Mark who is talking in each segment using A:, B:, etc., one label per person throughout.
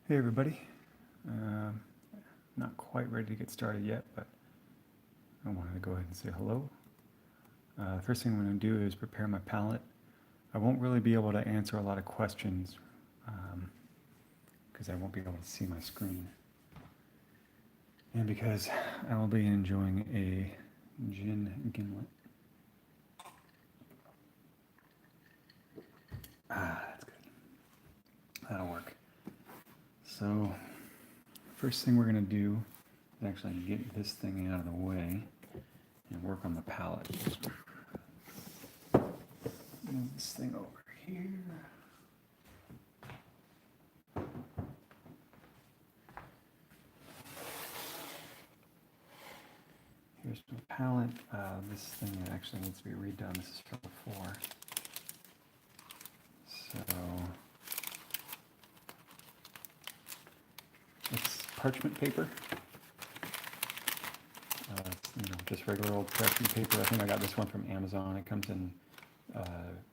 A: Hey everybody, not quite ready to get started yet, but I wanted to go ahead and say hello. The first thing I'm going to do is prepare my palette. I won't really be able to answer a lot of questions because I won't be able to see my screen. And because I will be enjoying a gin gimlet. That's good. That'll work. So, first thing we're going to do is actually get this thing out of the way and work on the palette. Move this thing over here. Here's my palette. This thing actually needs to be redone. This is from before. So it's parchment paper. Just regular old parchment paper. I think I got this one from Amazon. It comes in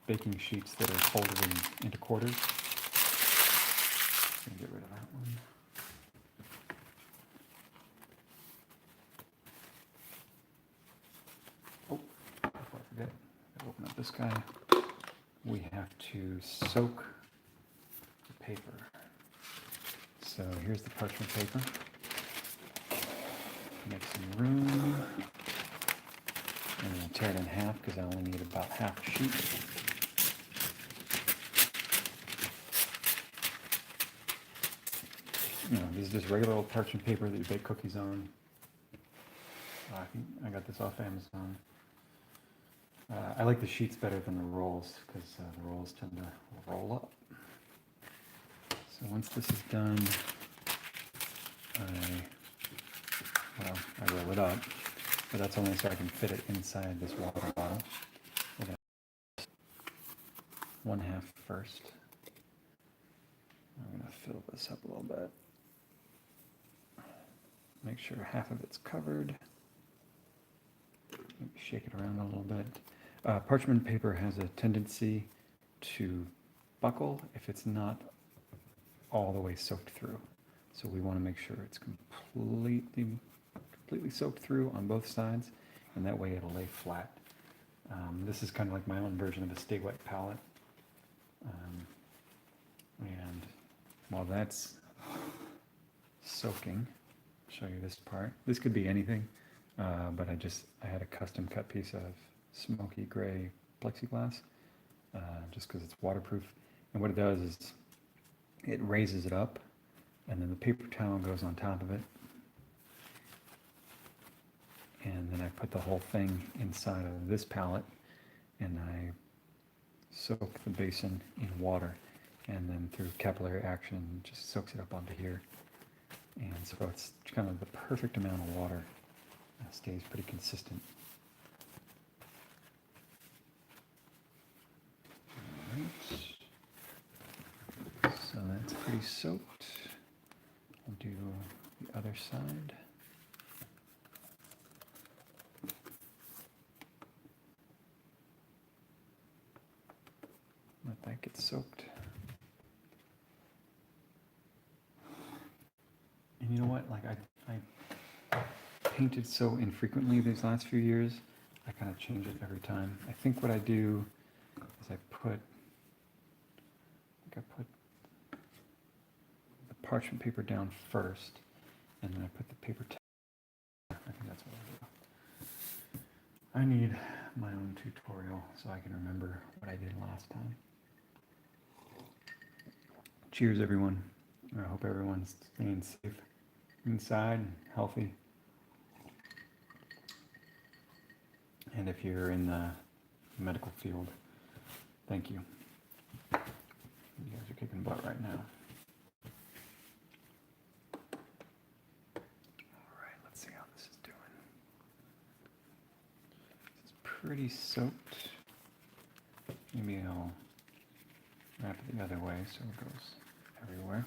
A: baking sheets that are folded into quarters. I'm gonna get rid of that one. Oh, before I forget, I'll open up this guy. We have to soak the paper. So here's the parchment paper. Make some room. I'm going to tear it in half because I only need about half a sheet. This is just regular old parchment paper that you bake cookies on. I got this off Amazon. I like the sheets better than the rolls because the rolls tend to roll up. So once this is done, I roll it up, but that's only so I can fit it inside this water bottle. We're going to 1/2 first. I'm going to fill this up a little bit. Make sure half of it's covered. Maybe shake it around a little bit. Parchment paper has a tendency to buckle if it's not all the way soaked through. So we want to make sure it's completely soaked through on both sides, and that way it'll lay flat. This is kind of like my own version of a Stay Wet palette. And while that's soaking, I'll show you this part. This could be anything, but I had a custom cut piece of smoky gray plexiglass, just because it's waterproof. And what it does is it raises it up, and then the paper towel goes on top of it. And then I put the whole thing inside of this palette, and I soak the basin in water, and then through capillary action, just soaks it up onto here. And so it's kind of the perfect amount of water. It stays pretty consistent. All right. So that's pretty soaked. I'll do the other side. Let that get soaked. And you know what? Like I painted so infrequently these last few years, I kind of change it every time. I think what I do is I put the parchment paper down first, and then I put the paper towel. I think that's what I do. I need my own tutorial so I can remember what I did last time. Cheers, everyone. I hope everyone's staying safe inside and healthy. And if you're in the medical field, thank you. You guys are kicking butt right now. All right, let's see how this is doing. This is pretty soaked. Maybe I'll wrap it the other way so it goes everywhere.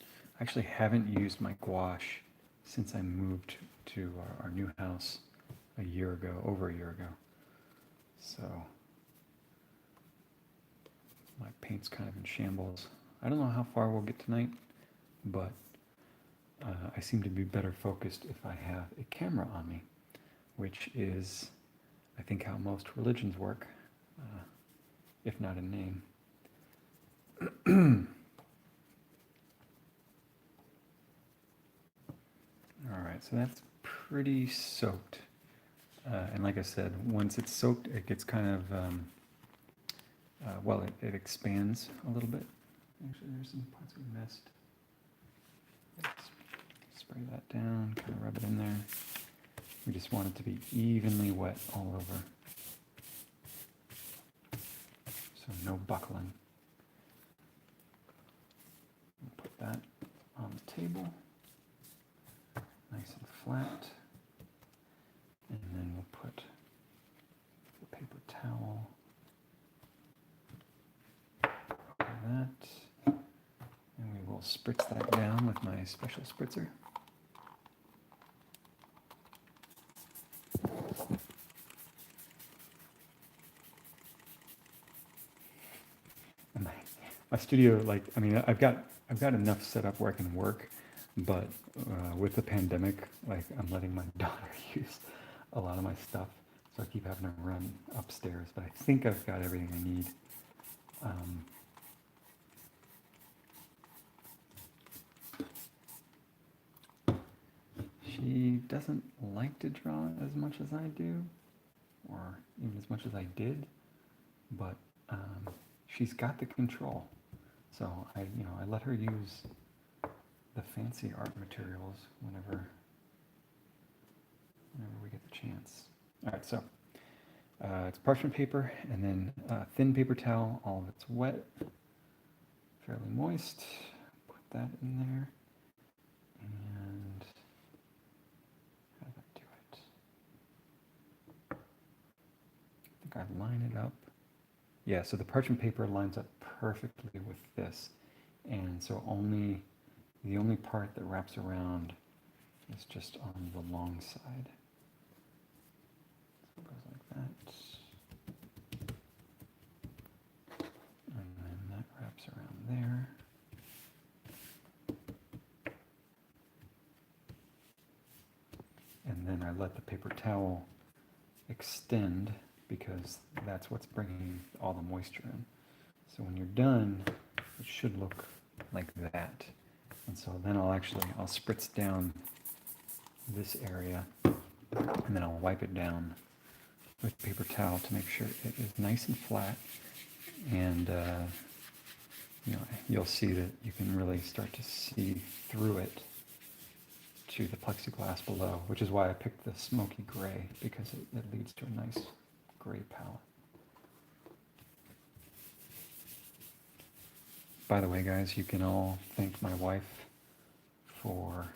A: I actually haven't used my gouache since I moved to our new house over a year ago. So my paint's kind of in shambles. I don't know how far we'll get tonight. but I seem to be better focused if I have a camera on me, which is, I think, how most religions work, if not in name. All right, so that's pretty soaked. And like I said, once it's soaked, it gets kind of, well, it expands a little bit. Actually, there's some parts we missed. Let's spray that down, kind of rub it in there. We just want it to be evenly wet all over. So no buckling. We'll put that on the table, nice and flat. And then we'll put the paper towel over that. And we will spritz that down with my special spritzer. And my studio, like, I mean, I've got enough set up where I can work, but with the pandemic, like, I'm letting my daughter use a lot of my stuff, so I keep having to run upstairs, but I think I've got everything I need. She doesn't like to draw as much as I do, or even as much as I did, but she's got the control. So I let her use the fancy art materials whenever we get the chance. All right, so it's parchment paper and then thin paper towel. All of it's wet, fairly moist. Put that in there, and how do I do it? I think I line it up. Yeah, so the parchment paper lines up perfectly with this, and so the only part that wraps around is just on the long side. So it goes like that. And then that wraps around there. And then I let the paper towel extend because that's what's bringing all the moisture in. So when you're done, it should look like that. And so then I'll spritz down this area, and then I'll wipe it down with paper towel to make sure it is nice and flat. And you'll see that you can really start to see through it to the plexiglass below, which is why I picked the smoky gray, because it leads to a nice gray palette. By the way, guys, you can all thank my wife for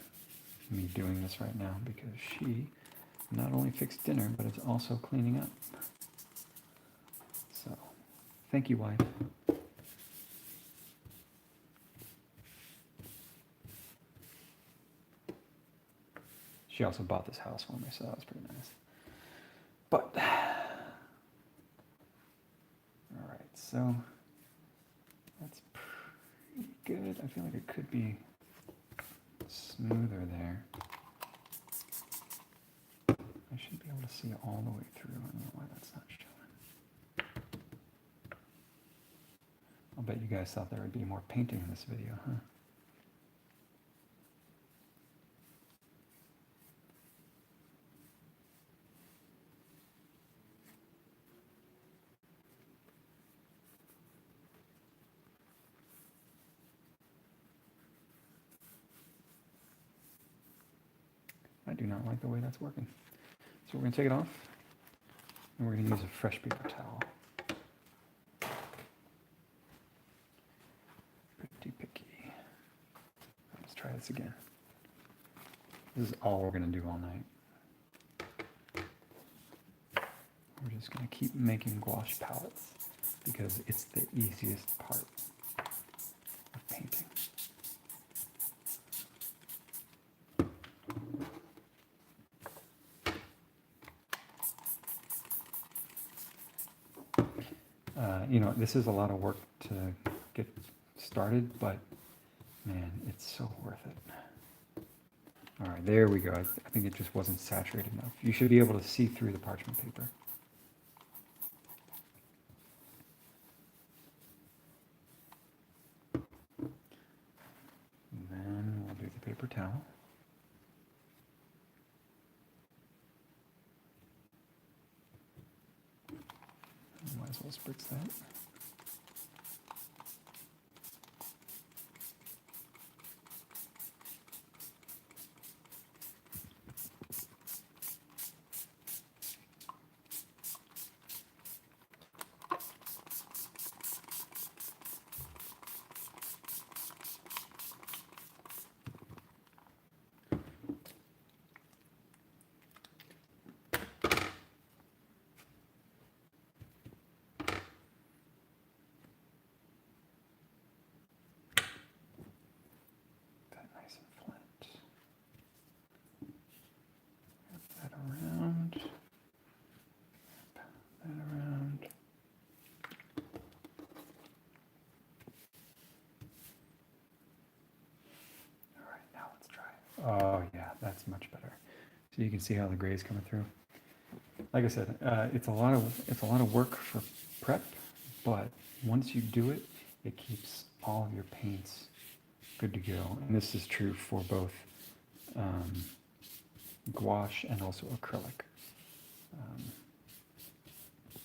A: me doing this right now, because she not only fixed dinner, but it's also cleaning up. So, thank you, wife. She also bought this house for me, so that was pretty nice. But, all right, so that's pretty good. I feel like it could be smoother there. I should be able to see all the way through. I don't know why that's not showing. I'll bet you guys thought there would be more painting in this video, huh? I do not like the way that's working. So we're going to take it off, and we're going to use a fresh paper towel. Pretty picky. Let's try this again. This is all we're going to do all night. We're just going to keep making gouache palettes because it's the easiest part of painting. This is a lot of work to get started, but Man, it's so worth it. All right, there we go. I think it just wasn't saturated enough. You should be able to see through the parchment paper. And then we'll do the paper towel. Might as well spritz that. Nice and flat. Wrap that around. Wrap that around. All right, now let's try it. Oh yeah, that's much better. So you can see how the gray is coming through. Like I said, it's a lot of work for prep, but once you do it, it keeps all of your paints good to go. And this is true for both gouache and also acrylic.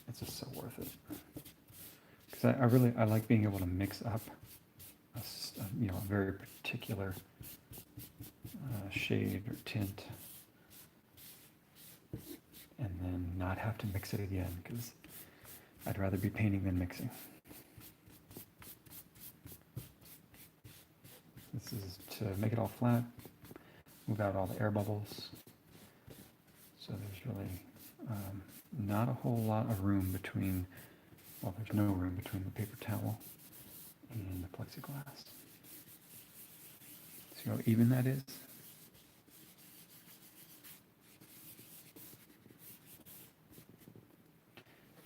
A: It's just so worth it. Because I like being able to mix up a very particular shade or tint, and then not have to mix it again, because I'd rather be painting than mixing. This is to make it all flat, move out all the air bubbles. So there's really not a whole lot of room between, well, there's no room between the paper towel and the plexiglass. See how even that is?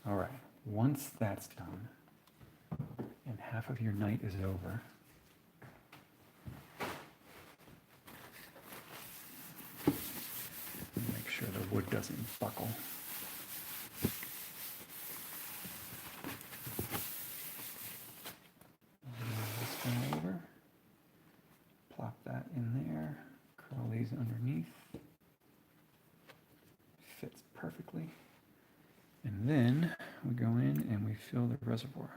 A: All right, once that's done and half of your night is over, make sure the wood doesn't buckle. This one over, plop that in there, curl these underneath, fits perfectly. And then we go in and we fill the reservoir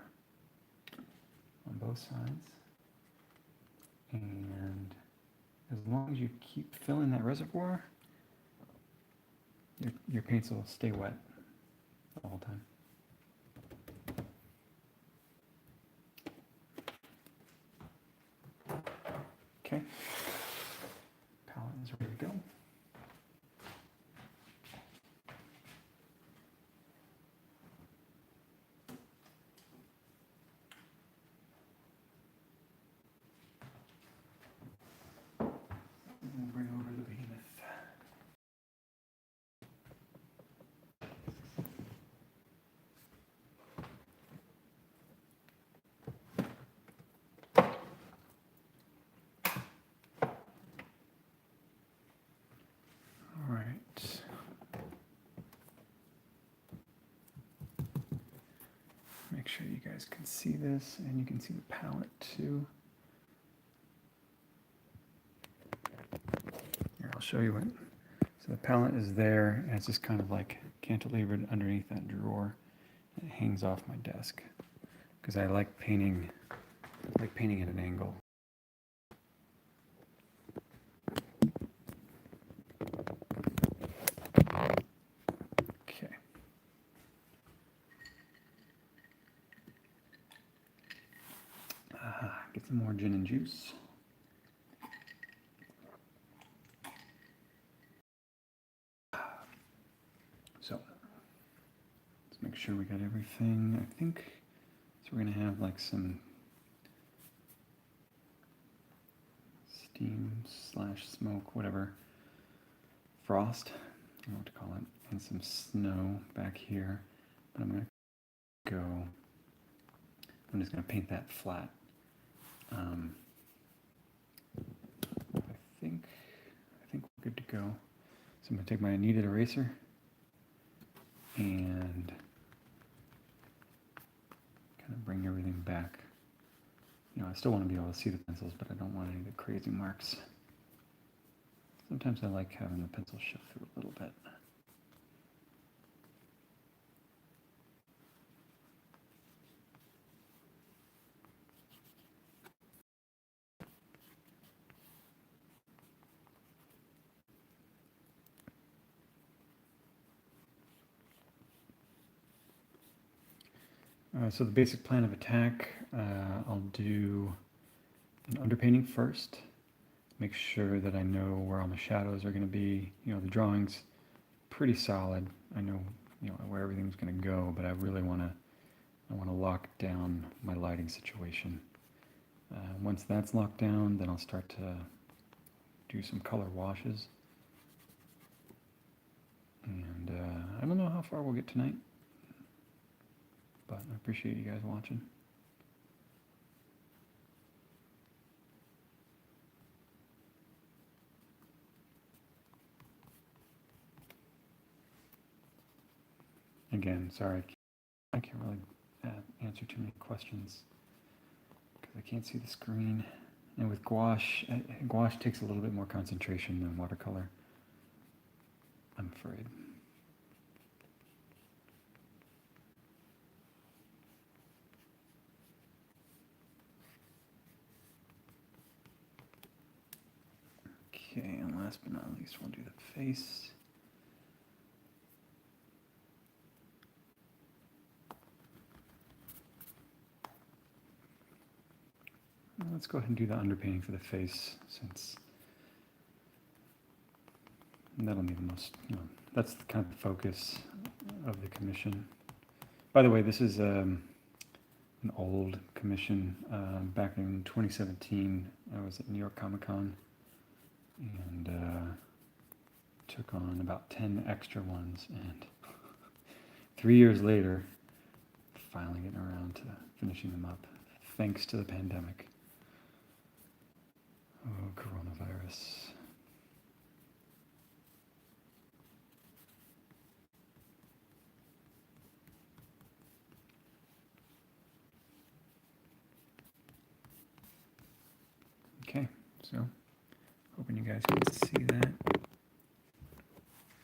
A: on both sides. And as long as you keep filling that reservoir, your paints will stay wet the whole time. Okay, palette is ready to go. And bring over the behemoth. All right. Make sure you guys can see this, and you can see the palette too. Here, I'll show you it. So the palette is there, and it's just kind of like cantilevered underneath that drawer. It hangs off my desk because I like painting at an angle. Okay. Get some more gin and juice. So let's make sure we got everything. I think so. We're gonna have like some steam / smoke, whatever, frost, I don't know what to call it, and some snow back here. But I'm just gonna paint that flat. go. So I'm going to take my kneaded eraser and kind of bring everything back. You know, I still want to be able to see the pencils, but I don't want any of the crazy marks. Sometimes I like having the pencil show through a little bit. So the basic plan of attack, I'll do an underpainting first. Make sure that I know where all my shadows are going to be. You know, the drawing's pretty solid. I know, you know, where everything's going to go, but I really want to lock down my lighting situation. Once that's locked down, then I'll start to do some color washes. And I don't know how far we'll get tonight, but I appreciate you guys watching. Again, sorry, I can't really answer too many questions because I can't see the screen. And with gouache, gouache takes a little bit more concentration than watercolor, I'm afraid. Okay, and last but not least, we'll do the face. Let's go ahead and do the underpainting for the face, since that'll be the most, you know, that's kind of the focus of the commission. By the way, this is an old commission. Back in 2017, I was at New York Comic Con and took on about 10 extra ones, and 3 years later, finally getting around to finishing them up, thanks to the pandemic. Oh, coronavirus. Okay, so hoping you guys can see that.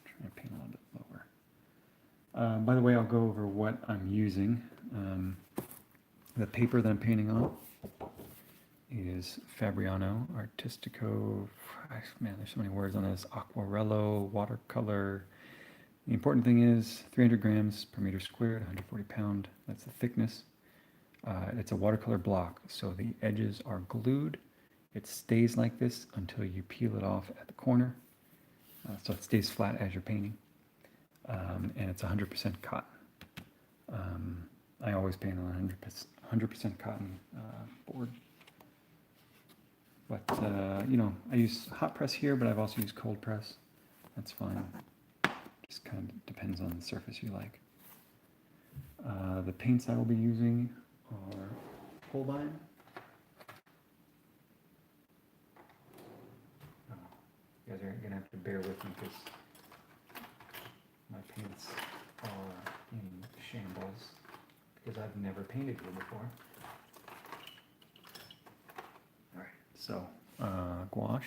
A: Try to paint a little bit lower. By the way, I'll go over what I'm using. The paper that I'm painting on is Fabriano Artistico. Man, there's so many words on this. Aquarello, watercolor. The important thing is 300 grams per meter squared, 140 pound. That's the thickness. It's a watercolor block, so the edges are glued. It stays like this until you peel it off at the corner. So it stays flat as you're painting. And it's 100% cotton. I always paint on 100% cotton board. But, you know, I use hot press here, but I've also used cold press. That's fine. Just kind of depends on the surface you like. The paints I will be using are Holbein. Oh, you guys are going to have to bear with me because my paints are in shambles because I've never painted here before. All right, so gouache.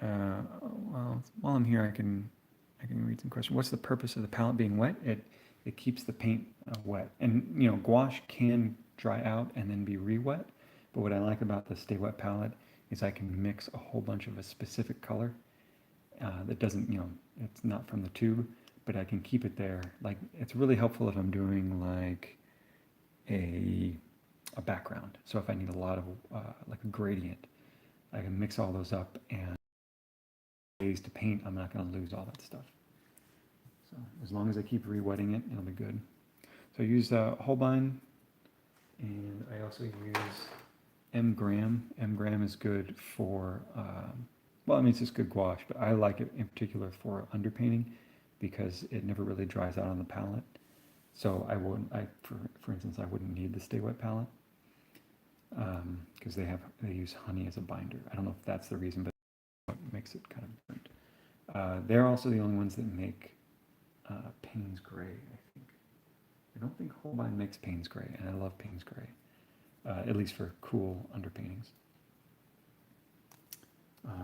A: Well, while I'm here, I can read some questions. What's the purpose of the palette being wet? It keeps the paint wet, and you know, gouache can dry out and then be re-wet. But what I like about the Stay Wet palette is I can mix a whole bunch of a specific color that doesn't, you know, it's not from the tube, but I can keep it there. Like, it's really helpful if I'm doing like a background. So if I need a lot of like a gradient, I can mix all those up, and ways to paint, I'm not going to lose all that stuff. So as long as I keep re-wetting it, it'll be good. So I use Holbein, and I also use M. Graham. M. Graham is good for, well, I mean, it's just good gouache, but I like it in particular for underpainting because it never really dries out on the palette. So I wouldn't, for instance, I wouldn't need the Stay Wet palette because they use honey as a binder. I don't know if that's the reason, but it makes it kind of different. They're also the only ones that make Payne's Gray, I think. I don't think Holbein makes Payne's Gray, and I love Payne's Gray, at least for cool underpaintings.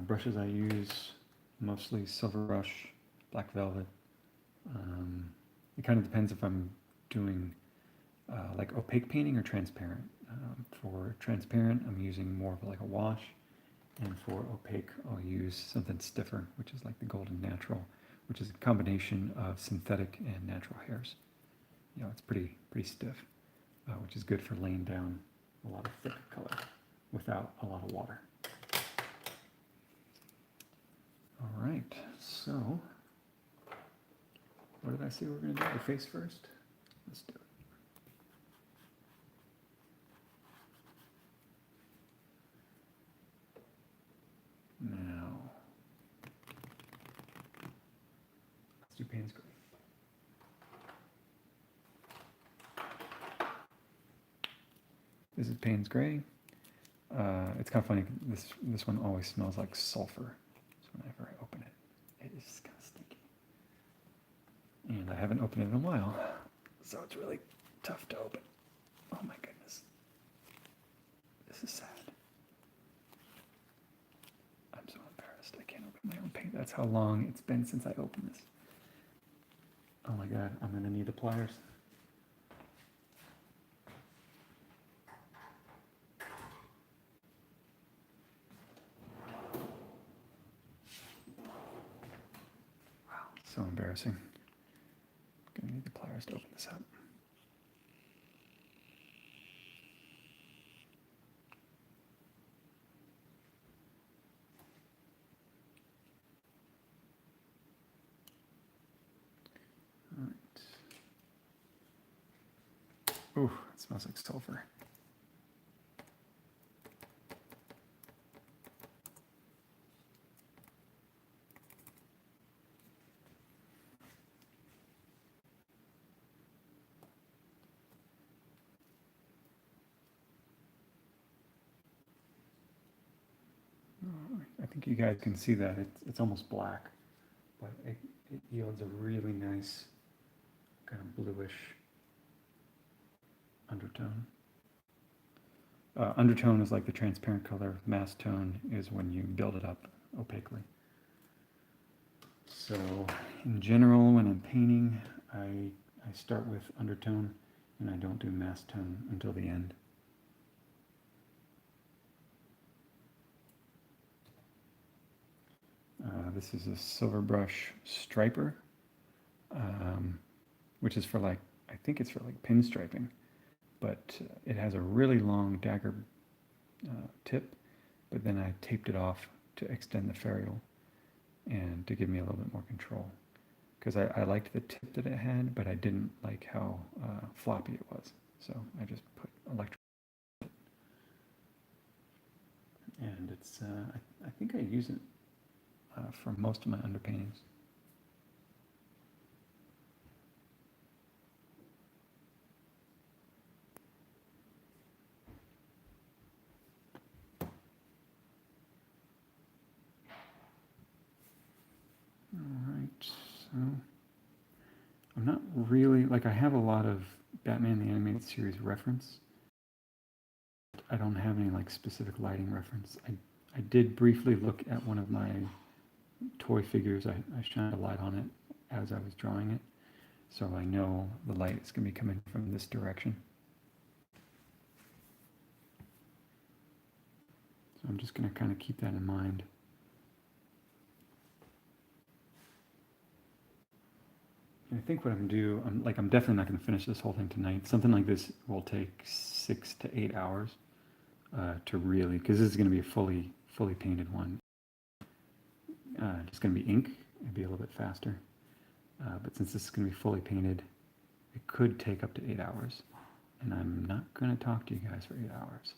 A: Brushes I use, mostly silver brush, black velvet. It kind of depends if I'm doing like opaque painting or transparent. For transparent, I'm using more of like a wash, and for opaque, I'll use something stiffer, which is like the Golden Natural, which is a combination of synthetic and natural hairs. You know, it's pretty stiff, which is good for laying down a lot of thick color without a lot of water. All right, so what did I say we were going to do? The face first? Let's do it. Now, let's do Payne's Gray. This is Payne's Gray. It's kind of funny, this one always smells like sulfur. So whenever I open it, it is kind of stinky. And I haven't opened it in a while, so it's really tough to open. Oh my goodness. This is sad. I'm so embarrassed. I can't open my own paint. That's how long it's been since I opened this. Oh my god, I'm gonna need the pliers. Wow, so embarrassing. Gonna need the pliers to open this up. All right. Ooh, it smells like sulfur. I think you guys can see that it's almost black, but it yields a really nice kind of bluish undertone. Undertone is like the transparent color. Mass tone is when you build it up opaquely. So in general, when I'm painting, I start with undertone and I don't do mass tone until the end. This is a silver brush striper, which is for like, I think it's for like pinstriping, but it has a really long dagger tip, but then I taped it off to extend the ferrule and to give me a little bit more control. Because I liked the tip that it had, but I didn't like how floppy it was. So I just put electric. And it's, I think I use it for most of my underpaintings. Alright, so I'm not really, like I have a lot of Batman the Animated Series reference. I don't have any like specific lighting reference. I did briefly look at one of my toy figures. I shined a light on it as I was drawing it, so I know the light is going to be coming from this direction. So I'm just going to kind of keep that in mind. And I think what I'm going to do, I'm definitely not going to finish this whole thing tonight. Something like this will take 6 to 8 hours to really, because this is going to be a fully painted one. Just going to be ink. It'd be a little bit faster. But since this is going to be fully painted, it could take up to 8 hours. And I'm not going to talk to you guys for 8 hours.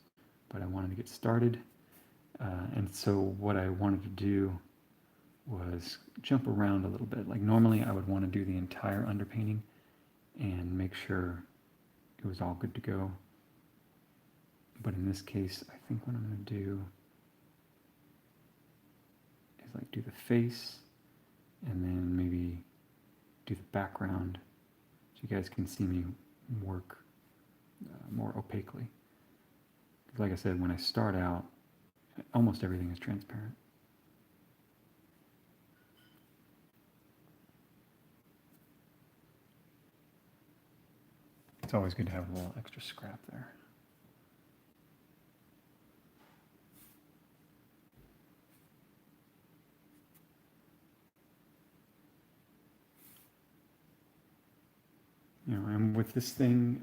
A: But I wanted to get started. And so what I wanted to do was jump around a little bit. Like normally I would want to do the entire underpainting and make sure it was all good to go. But in this case, I think what I'm going to do is like do the face and then maybe do the background so you guys can see me work more opaquely. Like I said, when I start out, almost everything is transparent. It's always good to have a little extra scrap there. You know, and with this thing,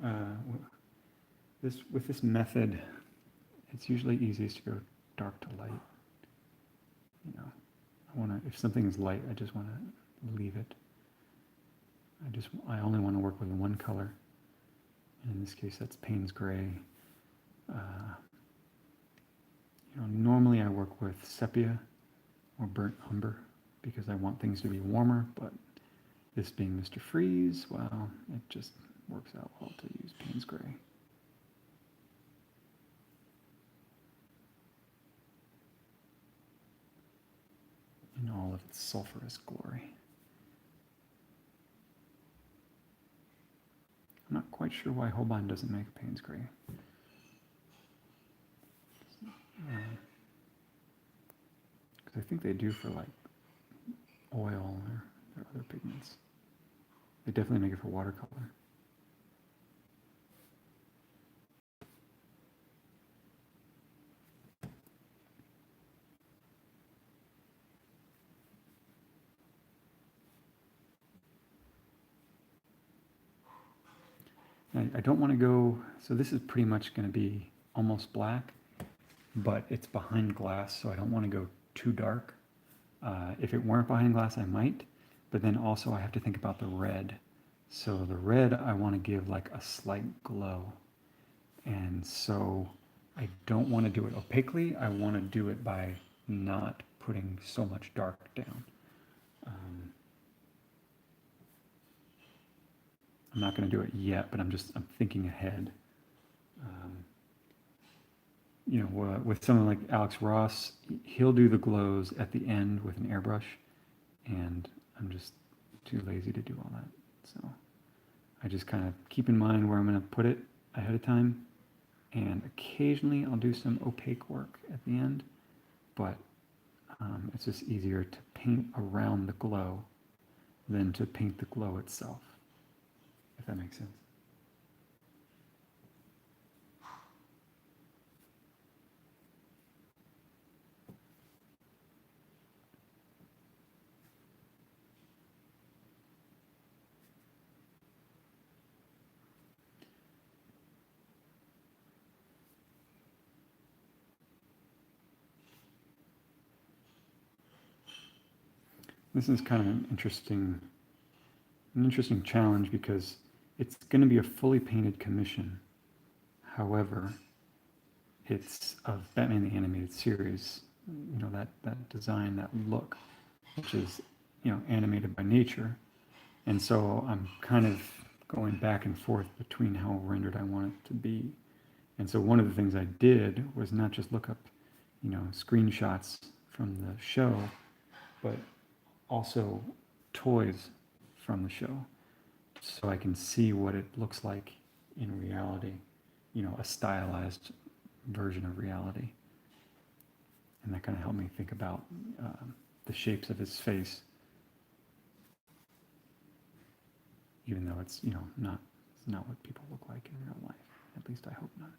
A: with this method, it's usually easiest to go dark to light. You know, if something is light, I just want to leave it. I only want to work with one color. And in this case, that's Payne's Gray. You know, normally I work with sepia or burnt umber because I want things to be warmer, but this being Mr. Freeze, well, it just works out well to use Payne's Gray. In all of its sulfurous glory. I'm not quite sure why Holbein doesn't make Payne's Gray. Because I think they do for like oil or other pigments. They definitely make it for watercolor. I don't want to go, so this is pretty much going to be almost black, but it's behind glass, so I don't want to go too dark. If it weren't behind glass, I might, but then also I have to think about the red. So the red, I want to give like a slight glow. And so I don't want to do it opaquely. I want to do it by not putting so much dark down. I'm not going to do it yet, but I'm thinking ahead. You know, with someone like Alex Ross, he'll do the glows at the end with an airbrush, and I'm just too lazy to do all that. So I just kind of keep in mind where I'm going to put it ahead of time, and occasionally I'll do some opaque work at the end, but it's just easier to paint around the glow than to paint the glow itself, if that makes sense. This is kind of an interesting challenge because it's going to be a fully painted commission. However, it's of Batman the Animated Series, you know, that design, that look, which is, you know, animated by nature. And so I'm kind of going back and forth between how rendered I want it to be. And so one of the things I did was not just look up, you know, screenshots from the show, but also toys from the show, so I can see what it looks like in reality, you know, a stylized version of reality. And that kind of helped me think about the shapes of his face, even though it's, you know, it's not what people look like in real life. At least I hope not.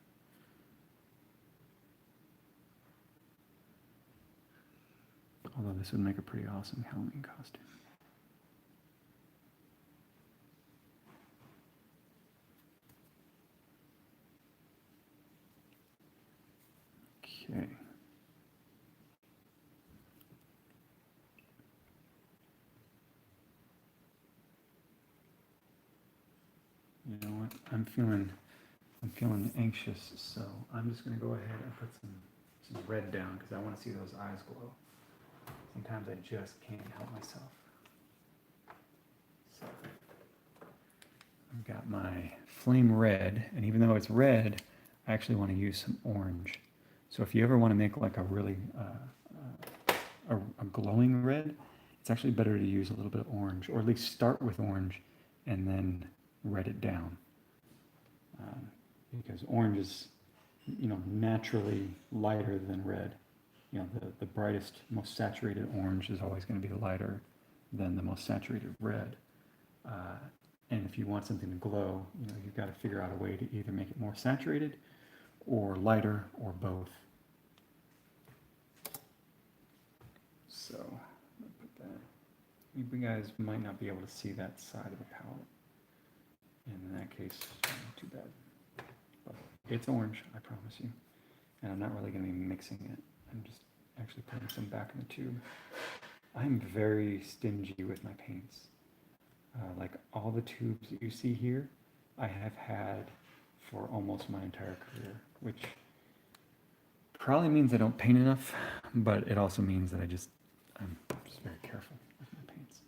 A: Although this would make a pretty awesome Halloween costume. Okay. You know what? I'm feeling anxious, so I'm just going to go ahead and put some red down because I want to see those eyes glow. Sometimes I just can't help myself. So I've got my flame red, and even though it's red, I actually want to use some orange. So if you ever want to make like a really a glowing red, it's actually better to use a little bit of orange, or at least start with orange and then red it down. Because orange is, naturally lighter than red. The brightest, most saturated orange is always going to be lighter than the most saturated red. And if you want something to glow, you've got to figure out a way to either make it more saturated or lighter or both. So, I'll put that. You guys might not be able to see that side of the palette. And in that case, not too bad. But it's orange, I promise you. And I'm not really going to be mixing it. I'm just actually putting some back in the tube. I'm very stingy with my paints. Like all the tubes that you see here, I have had for almost my entire career, which probably means I don't paint enough, but it also means that I'm just very careful with my paints.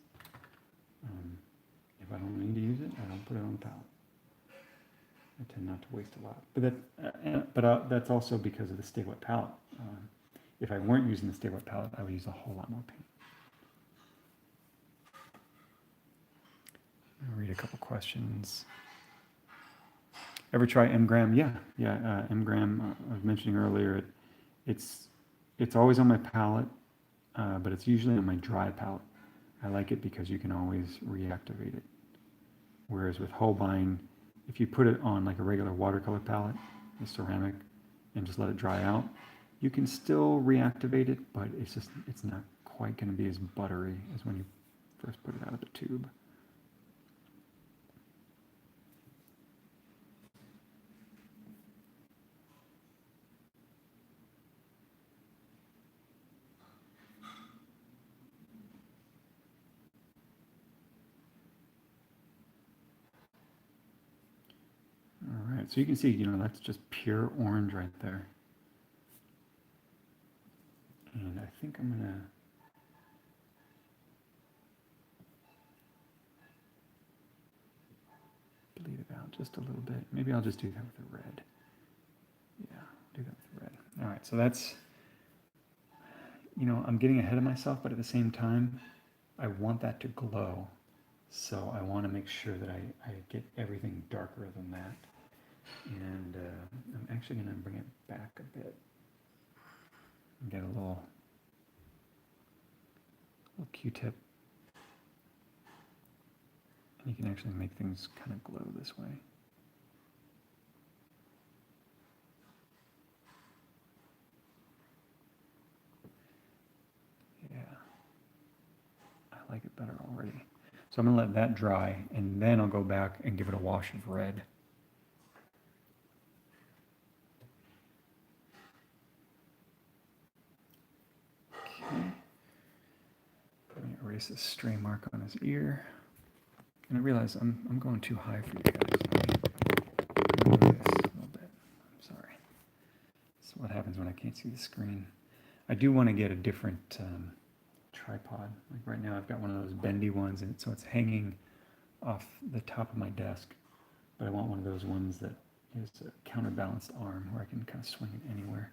A: If I don't need to use it, I don't put it on the palette. I tend not to waste a lot, but that's also because of the Stay Wet palette. If I weren't using the Stay Wet palette, I would use a whole lot more paint. I'll read a couple questions. Ever try M-Gram? Yeah. M-Gram, I was mentioning earlier, it's always on my palette, but it's usually on my dry palette. I like it because you can always reactivate it. Whereas with Holbein, if you put it on like a regular watercolor palette, the ceramic, and just let it dry out, you can still reactivate it, but it's not quite going to be as buttery as when you first put it out of the tube. All right, so you can see, that's just pure orange right there. And I think I'm gonna bleed it out just a little bit. Maybe I'll just do that with the red. Yeah, do that with the red. All right, so that's, I'm getting ahead of myself, but at the same time, I want that to glow. So I want to make sure that I get everything darker than that. And I'm actually going to bring it back a bit and get a little Q-tip. And you can actually make things kind of glow this way. Yeah, I like it better already. So I'm going to let that dry, and then I'll go back and give it a wash of red. Okay. Let me erase this stray mark on his ear. And I realize I'm going too high for you guys. Let me move this a little bit. I'm sorry. That's what happens when I can't see the screen. I do want to get a different tripod. Like right now I've got one of those bendy ones, and so it's hanging off the top of my desk. But I want one of those ones that is a counterbalanced arm where I can kind of swing it anywhere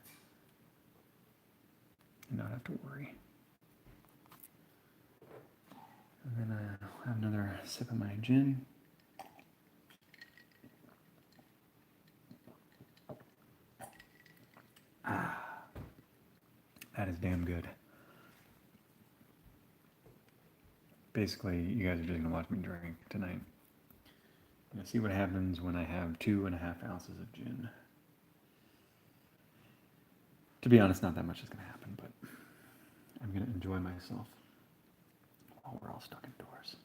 A: and not have to worry. And then I'll have another sip of my gin. That is damn good. Basically, you guys are just gonna watch me drink tonight. You're gonna see what happens when I have 2.5 ounces of gin. To be honest, not that much is gonna happen, but I'm gonna enjoy myself while we're all stuck indoors.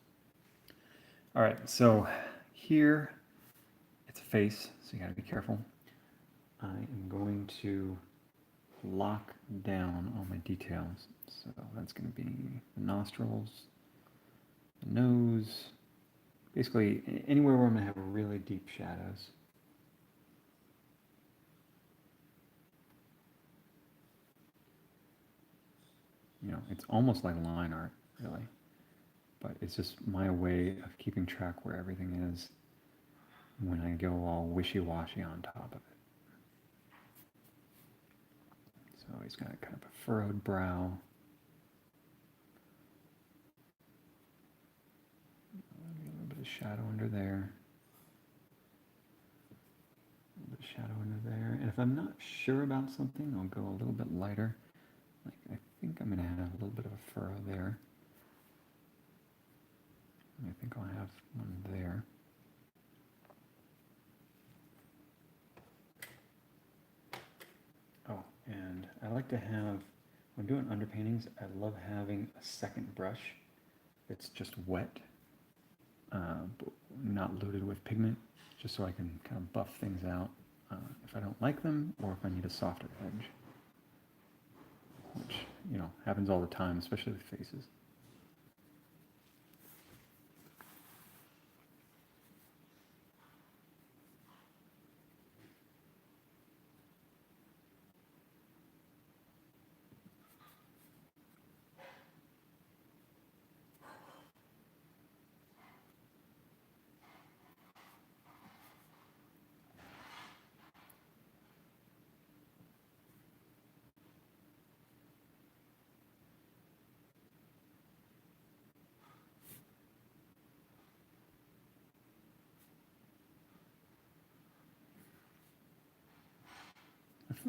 A: All right, so here it's a face, so you gotta be careful. I am going to lock down all my details. So that's gonna be the nostrils, the nose, basically anywhere where I'm gonna have really deep shadows. It's almost like line art, really. But it's just my way of keeping track where everything is when I go all wishy-washy on top of it. So he's got kind of a furrowed brow. shadow under there. A little bit of shadow under there. And if I'm not sure about something, I'll go a little bit lighter. Like I think I'm going to have a little bit of a furrow there. I think I'll have one there. Oh, and I like to have, when doing underpaintings, I love having a second brush that's just wet, but not loaded with pigment, just so I can kind of buff things out if I don't like them, or if I need a softer edge, which, you know, happens all the time, especially with faces.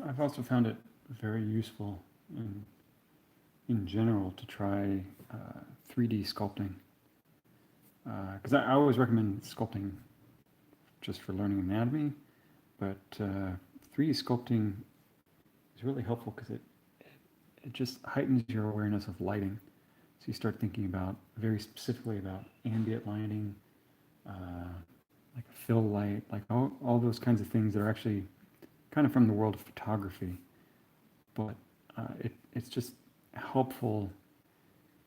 A: I've also found it very useful in general to try 3D sculpting, because I always recommend sculpting just for learning anatomy, but 3D sculpting is really helpful because it just heightens your awareness of lighting. So you start thinking about, very specifically about ambient lighting, like a fill light, like all those kinds of things that are actually kind of from the world of photography, but it's just helpful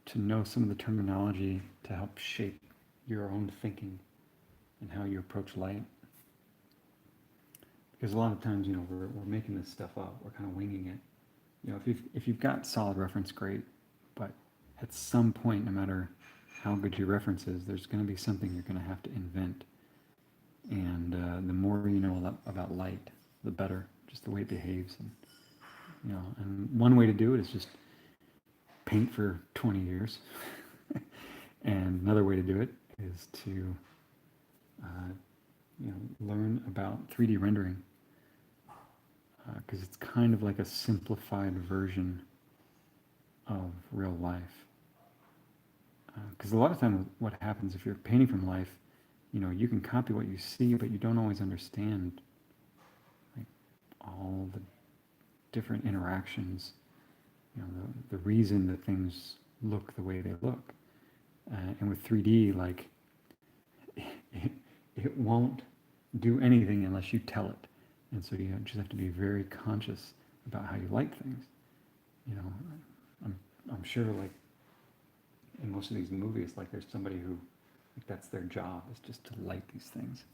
A: to know some of the terminology to help shape your own thinking and how you approach light. Because a lot of times, you know, we're making this stuff up, we're kind of winging it. You know, if you've got solid reference, great, but at some point, no matter how good your reference is, there's going to be something you're going to have to invent. And the more you know about light, the better, just the way it behaves. And, you know, and one way to do it is just paint for 20 years. And another way to do it is to, you know, learn about 3D rendering. Because it's kind of like a simplified version of real life. Because a lot of times what happens if you're painting from life, you know, you can copy what you see, but you don't always understand like all the different interactions, you know, the reason that things look the way they look. And with 3D, like, it won't do anything unless you tell it. And so you just have to be very conscious about how you light things. You know, I'm sure, like, in most of these movies, like, there's somebody who, like, that's their job, is just to light these things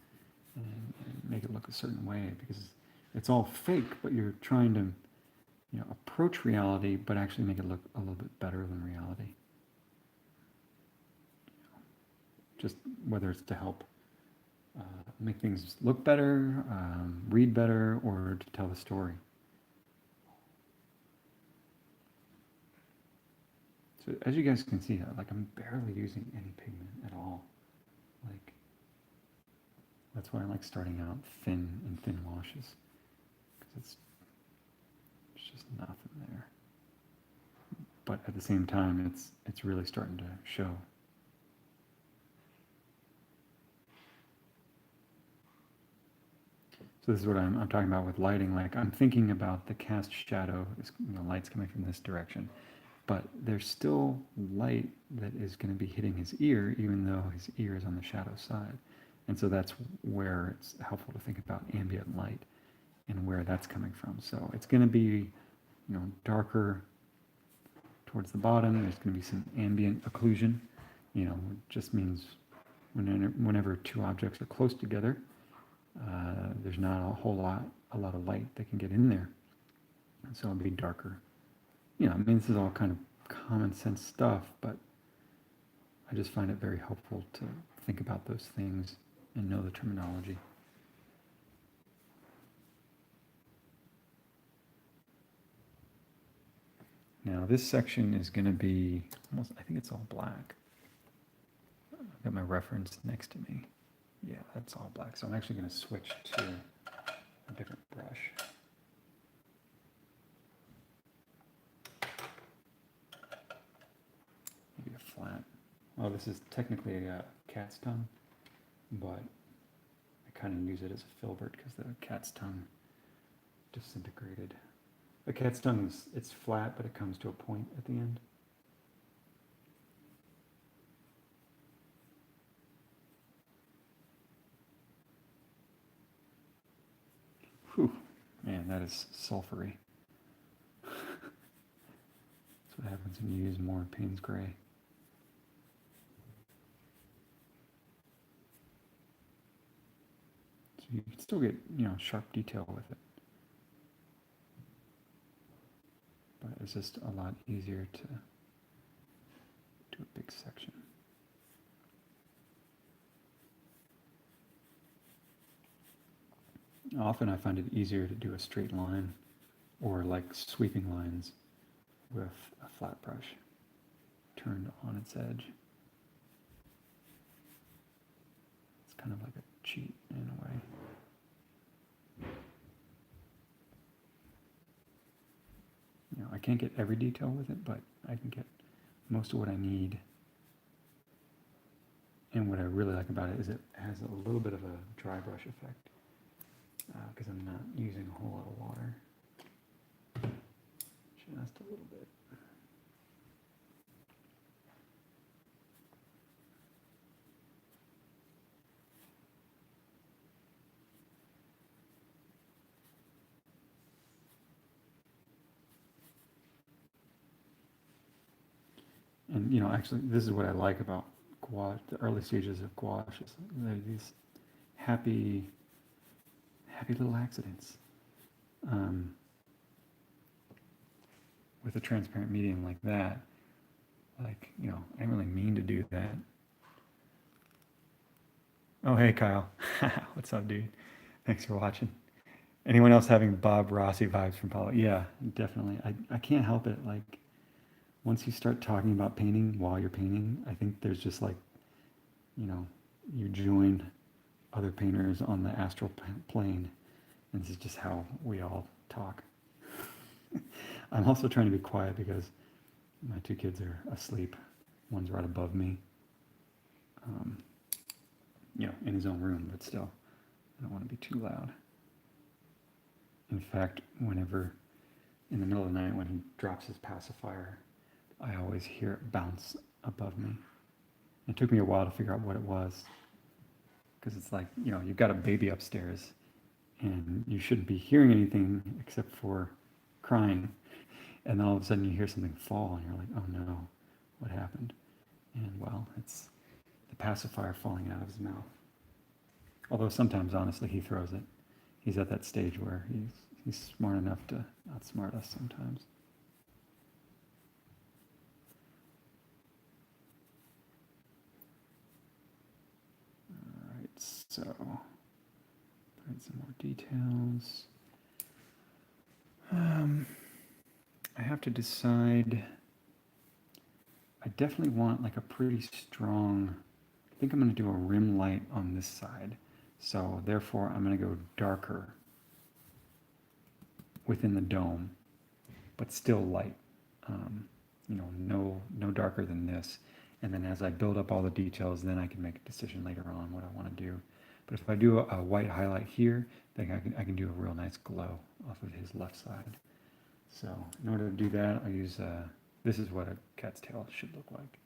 A: and make it look a certain way, because it's all fake, but you're trying to, you know, approach reality, but actually make it look a little bit better than reality. Just whether it's to help make things look better, read better, or to tell the story. So as you guys can see, like, I'm barely using any pigment at all. Like, that's why I like starting out thin and thin washes, because it's just nothing there. But at the same time, it's really starting to show. So this is what I'm talking about with lighting. Like, I'm thinking about the cast shadow, you know, light's coming from this direction, but there's still light that is going to be hitting his ear, even though his ear is on the shadow side. And so that's where it's helpful to think about ambient light and where that's coming from. So it's going to be, you know, darker towards the bottom. There's going to be some ambient occlusion. You know, it just means whenever two objects are close together, there's not a lot of light that can get in there, and so it'll be darker. You know, I mean, this is all kind of common sense stuff, but I just find it very helpful to think about those things and know the terminology. Now this section is going to be almost, I think it's all black. I've got my reference next to me. Yeah, that's all black. So I'm actually going to switch to a different brush. Maybe a flat. Well, this is technically a cat's tongue, but I kind of use it as a filbert because the cat's tongue disintegrated. The cat's tongue it's flat, but it comes to a point at the end. Whew, man, that is sulfury. That's what happens when you use more Payne's Gray. So you can still get, sharp detail with it. But it's just a lot easier to do a big section. Often I find it easier to do a straight line or like sweeping lines with a flat brush turned on its edge. It's kind of like a cheat in a way. I can't get every detail with it, but I can get most of what I need. And what I really like about it is it has a little bit of a dry brush effect because I'm not using a whole lot of water. Just a little bit. And actually, this is what I like about gouache. The early stages of gouache is they're these happy little accidents. With a transparent medium like that, I didn't really mean to do that. Oh, hey, Kyle. What's up, dude? Thanks for watching. Anyone else having Bob Rossi vibes from Paulo? Yeah, definitely. I can't help it. Like, once you start talking about painting while you're painting, I think there's just like, you join other painters on the astral plane. And this is just how we all talk. I'm also trying to be quiet because my two kids are asleep. One's right above me, in his own room, but still, I don't want to be too loud. In fact, whenever in the middle of the night when he drops his pacifier, I always hear it bounce above me. It took me a while to figure out what it was, because it's like, you've got a baby upstairs and you shouldn't be hearing anything except for crying. And then all of a sudden you hear something fall and you're like, oh no, what happened? And well, it's the pacifier falling out of his mouth. Although sometimes, honestly, he throws it. He's at that stage where he's smart enough to outsmart us sometimes. All right, so put in some more details. I have to decide. I definitely want like a pretty strong, I think I'm going to do a rim light on this side. So therefore I'm going to go darker within the dome, but still light. No darker than this. And then as I build up all the details, then I can make a decision later on what I want to do. But if I do a white highlight here, then I can do a real nice glow off of his left side. So in order to do that, I use, this is what a cat's tail should look like.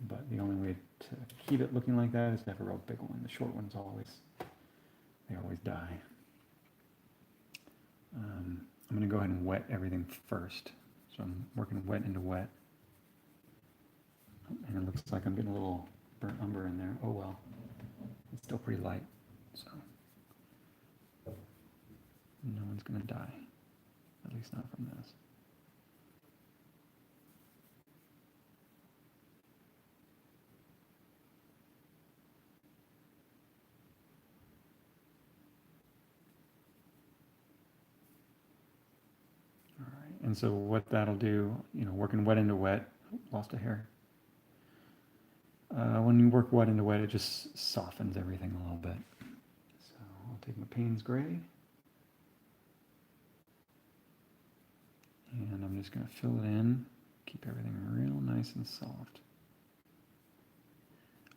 A: But the only way to keep it looking like that is to have a real big one. The short ones they always die. I'm going to go ahead and wet everything first. So I'm working wet into wet. And it looks like I'm getting a little burnt umber in there. Oh well, it's still pretty light, so no one's going to die, at least not from this. All right, and so what that'll do, working wet into wet, lost a hair. when you work wet into wet, it just softens everything a little bit. So I'll take my Payne's Gray. And I'm just going to fill it in, keep everything real nice and soft.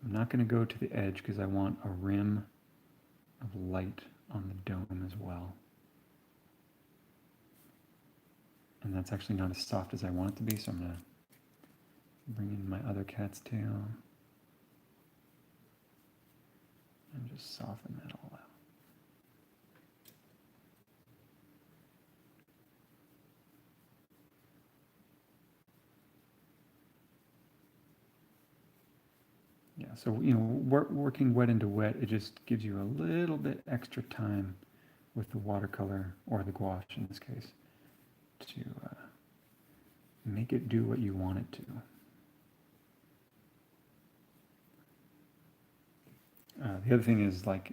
A: I'm not going to go to the edge because I want a rim of light on the dome as well. And that's actually not as soft as I want it to be, so I'm going to bring in my other cat's tail and just soften that all out. Yeah, so, working wet into wet, it just gives you a little bit extra time with the watercolor, or the gouache in this case, to make it do what you want it to. The other thing is, like,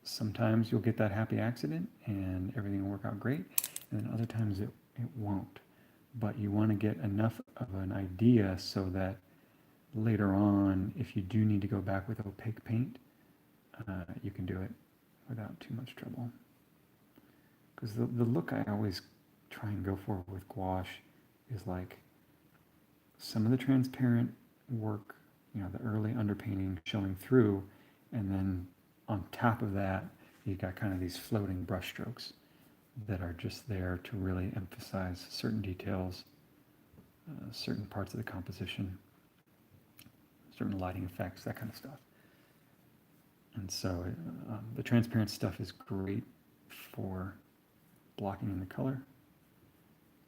A: sometimes you'll get that happy accident and everything will work out great, and then other times it won't. But you want to get enough of an idea so that later on, if you do need to go back with opaque paint, you can do it without too much trouble. Because the look I always try and go for with gouache is like some of the transparent work, the early underpainting showing through, and then on top of that, you've got kind of these floating brush strokes that are just there to really emphasize certain details, certain parts of the composition, certain lighting effects, that kind of stuff. And so the transparent stuff is great for blocking in the color,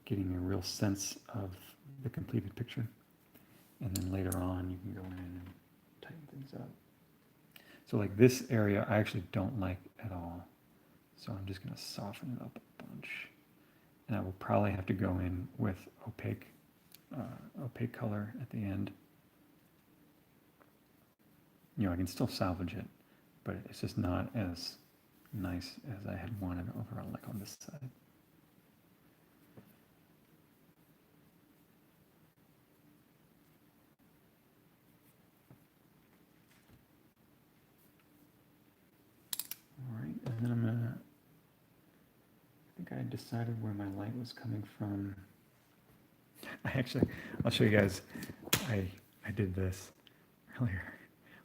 A: getting a real sense of the completed picture. And then later on, you can go in and tighten things up. So like this area, I actually don't like at all. So I'm just going to soften it up a bunch. And I will probably have to go in with opaque color at the end. I can still salvage it, but it's just not as nice as I had wanted over like on this side. All right, and then I think I decided where my light was coming from. I'll show you guys, I did this earlier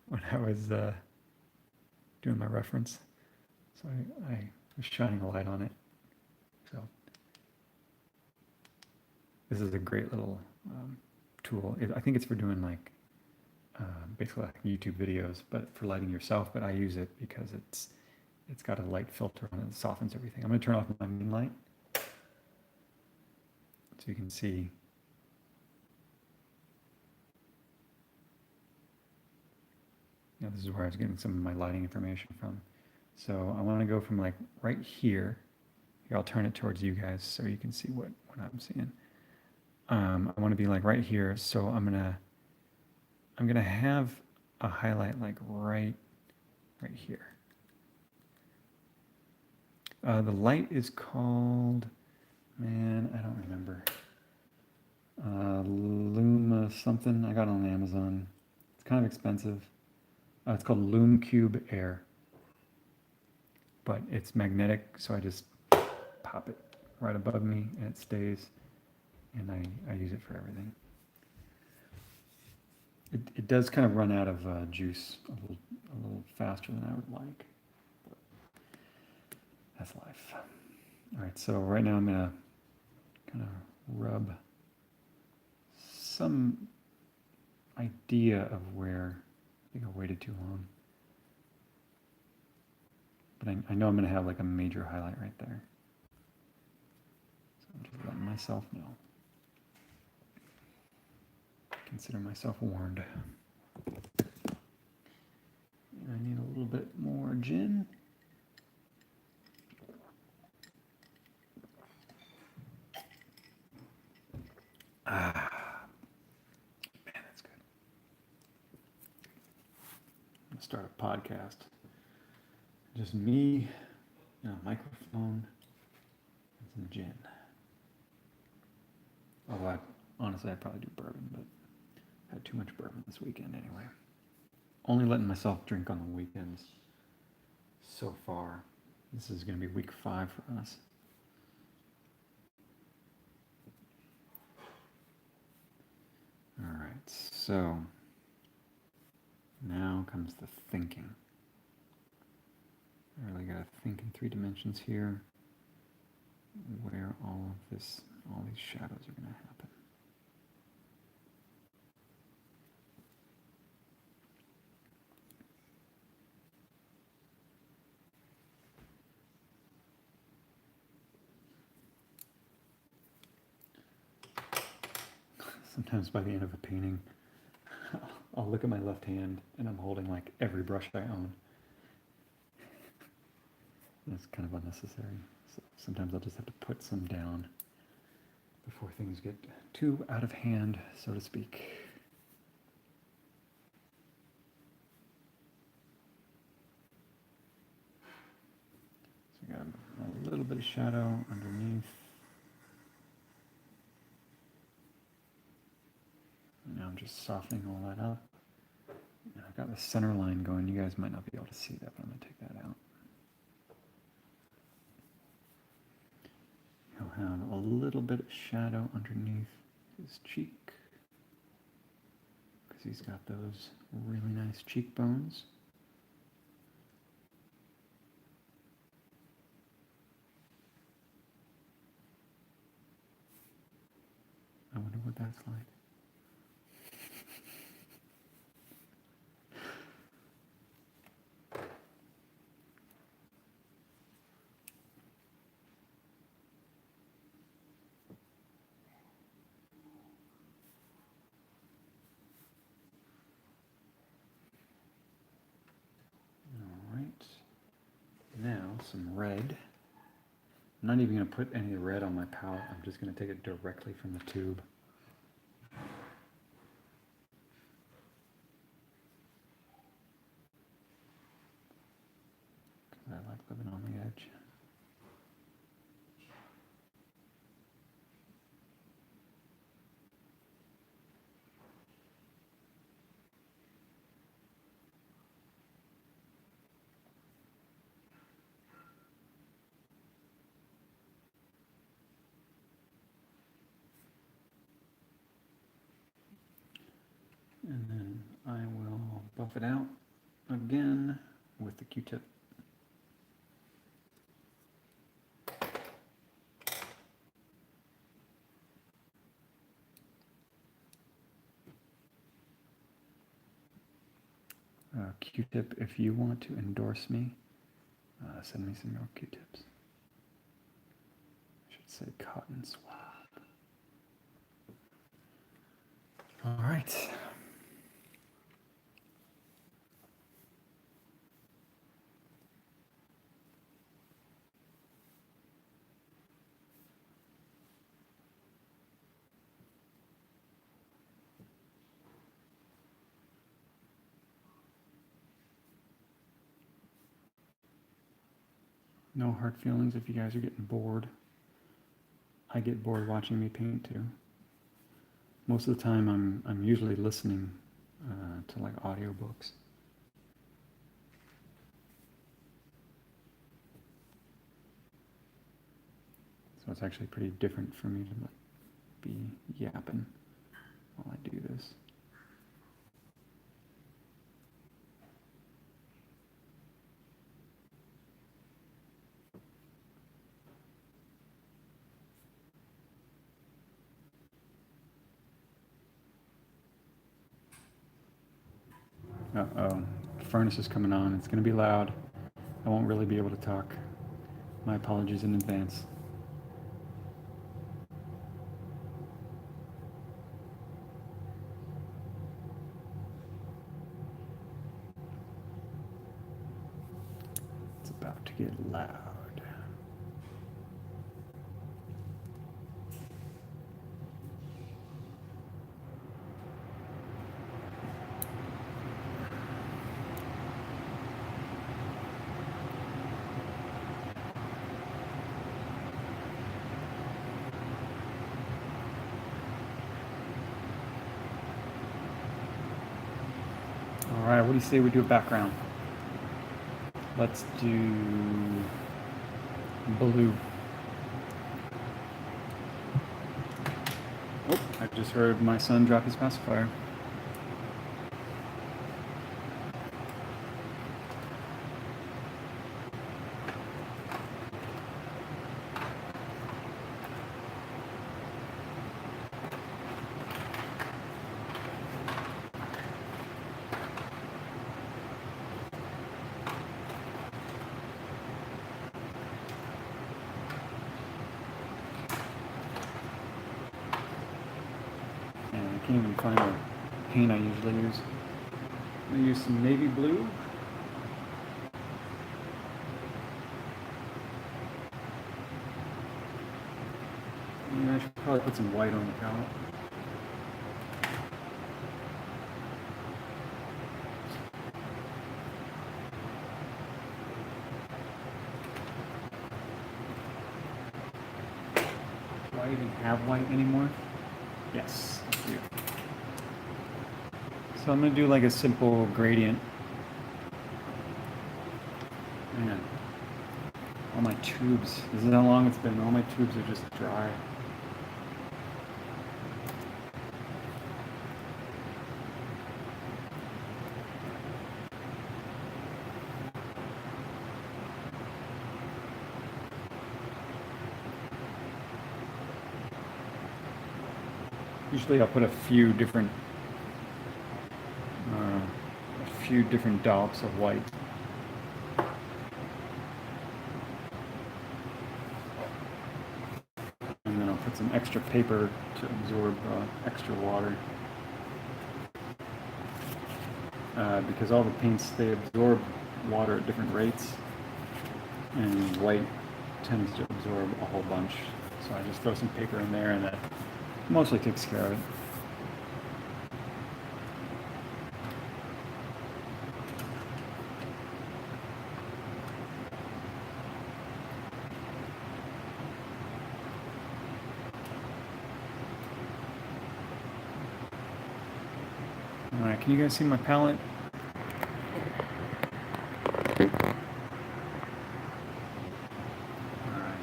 A: when I was doing my reference. So I was shining a light on it. So this is a great little tool. I think it's for doing like basically like YouTube videos, but for lighting yourself. But I use it because it's got a light filter on it that softens everything. I'm going to turn off my main light so you can see. This is where I was getting some of my lighting information from. So I want to go from like right here. Here, I'll turn it towards you guys so you can see what I'm seeing. I want to be like right here, so I'm gonna have a highlight like right here. The light is called, man, I don't remember. Luma something. I got it on Amazon. It's kind of expensive. It's called Lume Cube Air. But it's magnetic, so I just pop it right above me and it stays. And I use it for everything. It does kind of run out of juice a little faster than I would like. But that's life. All right, so right now I'm gonna kind of rub some idea of where I think I waited too long. But I know I'm gonna have like a major highlight right there. So I'm just letting myself know. Consider myself warned. And I need a little bit more gin. Man, that's good. I'm gonna start a podcast. Just me, a microphone, and some gin. Although honestly, I'd probably do bourbon, but I had too much bourbon this weekend anyway. only letting myself drink on the weekends so far. This is going to be week 5 for us. All right, so now comes the thinking. I really got to think in 3 dimensions here, where all these shadows are going to happen. Sometimes by the end of a painting, I'll look at my left hand and I'm holding like every brush I own. That's kind of unnecessary. So sometimes I'll just have to put some down before things get too out of hand, so to speak. So I got a little bit of shadow underneath. And now I'm just softening all that up. And I've got the center line going. You guys might not be able to see that, but I'm going to take that out. He'll have a little bit of shadow underneath his cheek, because he's got those really nice cheekbones. I wonder what that's like. Now some red. I'm not even going to put any red on my palette. I'm just going to take it directly from the tube. I like living on the edge. And then I will buff it out again with the Q-tip. Q-tip, if you want to endorse me, send me some more Q-tips. I should say cotton swab. All right. No hard feelings if you guys are getting bored. I get bored watching me paint too. Most of the time I'm usually listening to like audiobooks. So it's actually pretty different for me to be yapping while I do this. Uh-oh, furnace is coming on. It's going to be loud. I won't really be able to talk. My apologies in advance. It's about to get loud. All right, what do you say we do a background? Let's do blue. Oh, I just heard my son drop his pacifier. I can't even find the paint I usually use. I'm gonna use some navy blue. And I should probably put some white on the palette. Do I even have white anymore? Yes, I do. So I'm gonna do like a simple gradient. Man, all my tubes, this is how long it's been, all my tubes are just dry. Usually I'll put a few different dots of white. And then I'll put some extra paper to absorb extra water. Because all the paints, they absorb water at different rates, and white tends to absorb a whole bunch. So I just throw some paper in there and that mostly takes care of it. Alright, can you guys see my palette? Alright,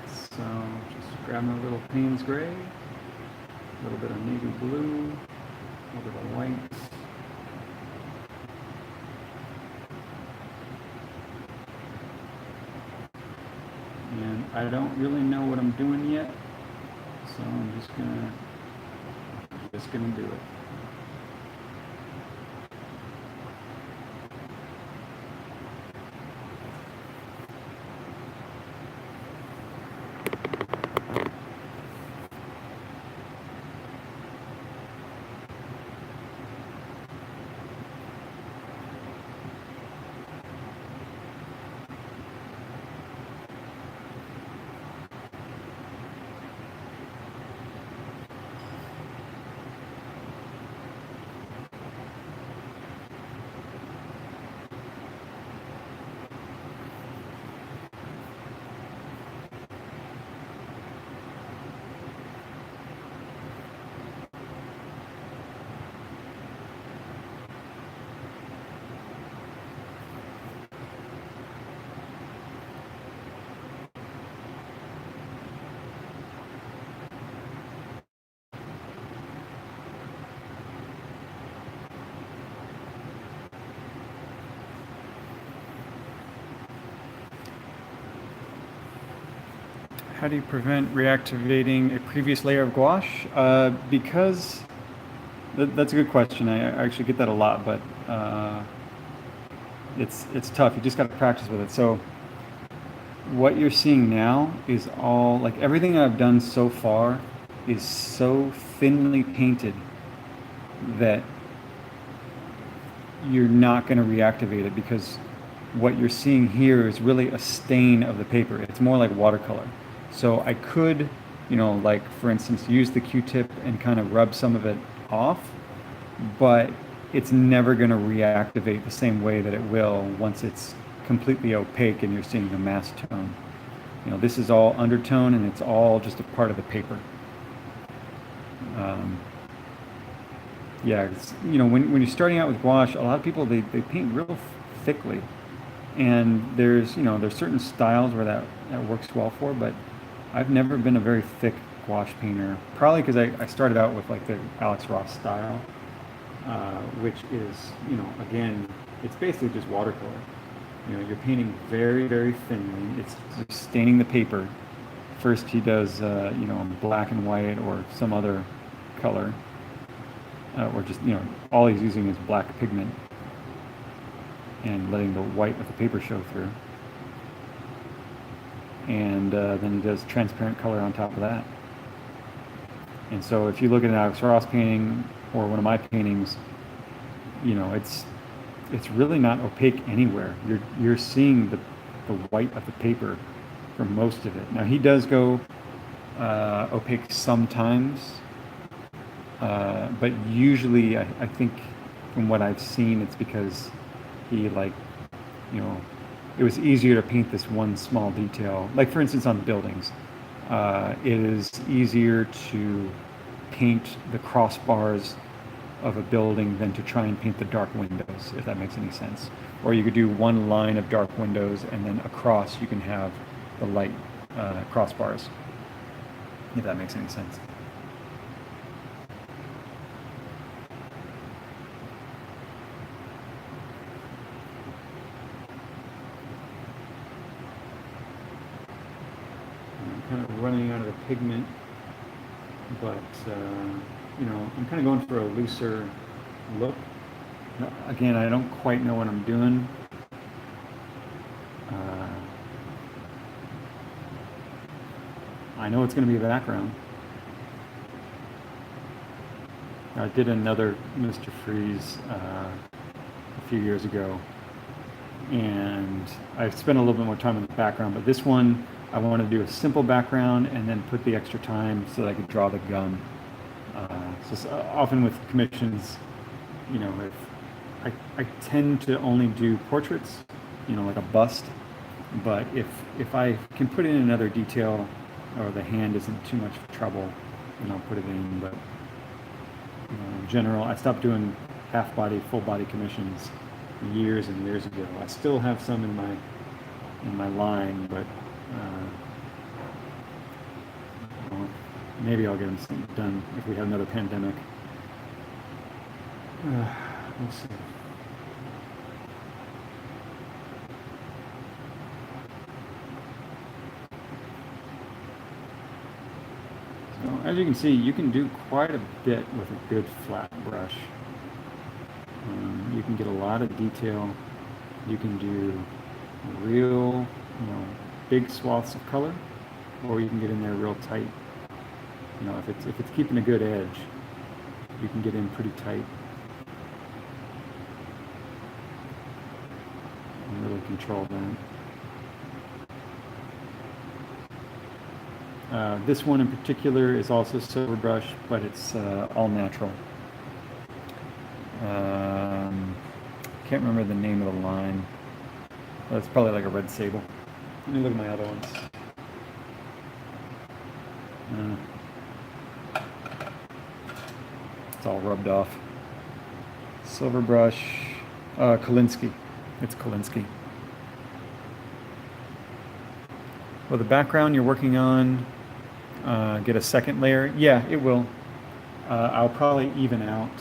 A: so just grab my little Payne's Gray, a little bit of navy blue, a little bit of white. And I don't really know what I'm doing yet, so I'm just gonna do it. How do you prevent reactivating a previous layer of gouache? Because that's a good question. I actually get that a lot, but it's tough. You just got to practice with it. So what you're seeing now is all, like everything I've done so far is so thinly painted that you're not going to reactivate it, because what you're seeing here is really a stain of the paper. It's more like watercolor. So I could, like for instance, use the Q-tip and kind of rub some of it off, but it's never going to reactivate the same way that it will once it's completely opaque and you're seeing the mass tone. This is all undertone and it's all just a part of the paper. Yeah, you know, when you're starting out with gouache, a lot of people they paint real thickly, and there's certain styles where that works well for, but I've never been a very thick gouache painter. Probably because I started out with like the Alex Ross style, which is, again, it's basically just watercolor. You're painting very, very thinly. It's just staining the paper. First he does, black and white or some other color, or just, all he's using is black pigment and letting the white of the paper show through. And then he does transparent color on top of that. And so if you look at an Alex Ross painting or one of my paintings, it's really not opaque anywhere. You're seeing the white of the paper for most of it. Now he does go opaque sometimes, but usually I think from what I've seen, it's because he it was easier to paint this one small detail. Like for instance on buildings, it is easier to paint the crossbars of a building than to try and paint the dark windows, if that makes any sense. Or you could do one line of dark windows and then across you can have the light crossbars, if that makes any sense. I'm kind of running out of the pigment, but I'm kind of going for a looser look. Again, I don't quite know what I'm doing. I know it's going to be a background. I did another Mr. Freeze a few years ago, and I spent a little bit more time on the background, but this one I want to do a simple background and then put the extra time so that I could draw the gun. So often with commissions, if I tend to only do portraits, like a bust, but if I can put in another detail or the hand isn't too much trouble, then I'll put it in. But in general, I stopped doing half body, full body commissions years and years ago. I still have some in my line, but maybe I'll get them done if we have another pandemic. We'll see. So as you can see, you can do quite a bit with a good flat brush. You can get a lot of detail. You can do real, big swaths of color, or you can get in there real tight. If it's keeping a good edge, you can get in pretty tight and really control that. This one in particular is also silver brush, but it's all natural. Can't remember the name of the line. Well, it's probably like a red sable. Let me look at my other ones. It's all rubbed off. Silver brush, Kolinsky. It's Kolinsky. Well, the background you're working on, get a second layer. Yeah, it will. I'll probably even out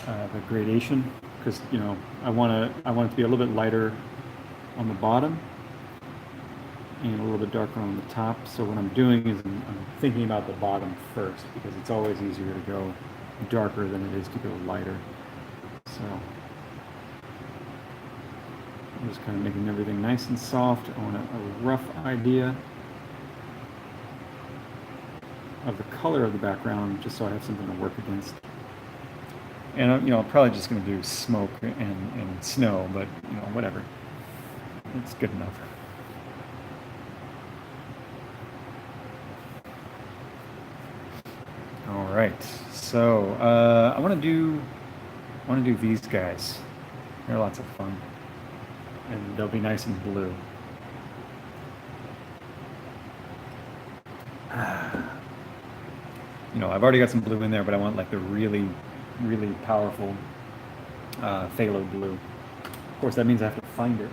A: the gradation because I want it to be a little bit lighter on the bottom and a little bit darker on the top. So what I'm doing is I'm thinking about the bottom first because it's always easier to go darker than it is to go lighter. So I'm just kind of making everything nice and soft. I want a rough idea of the color of the background just so I have something to work against. And I'm probably just going to do smoke and snow, but whatever. It's good enough. All right, so I want to do these guys. They're lots of fun, and they'll be nice and blue. I've already got some blue in there, but I want like the really really powerful phthalo blue. Of course, that means I have to find it.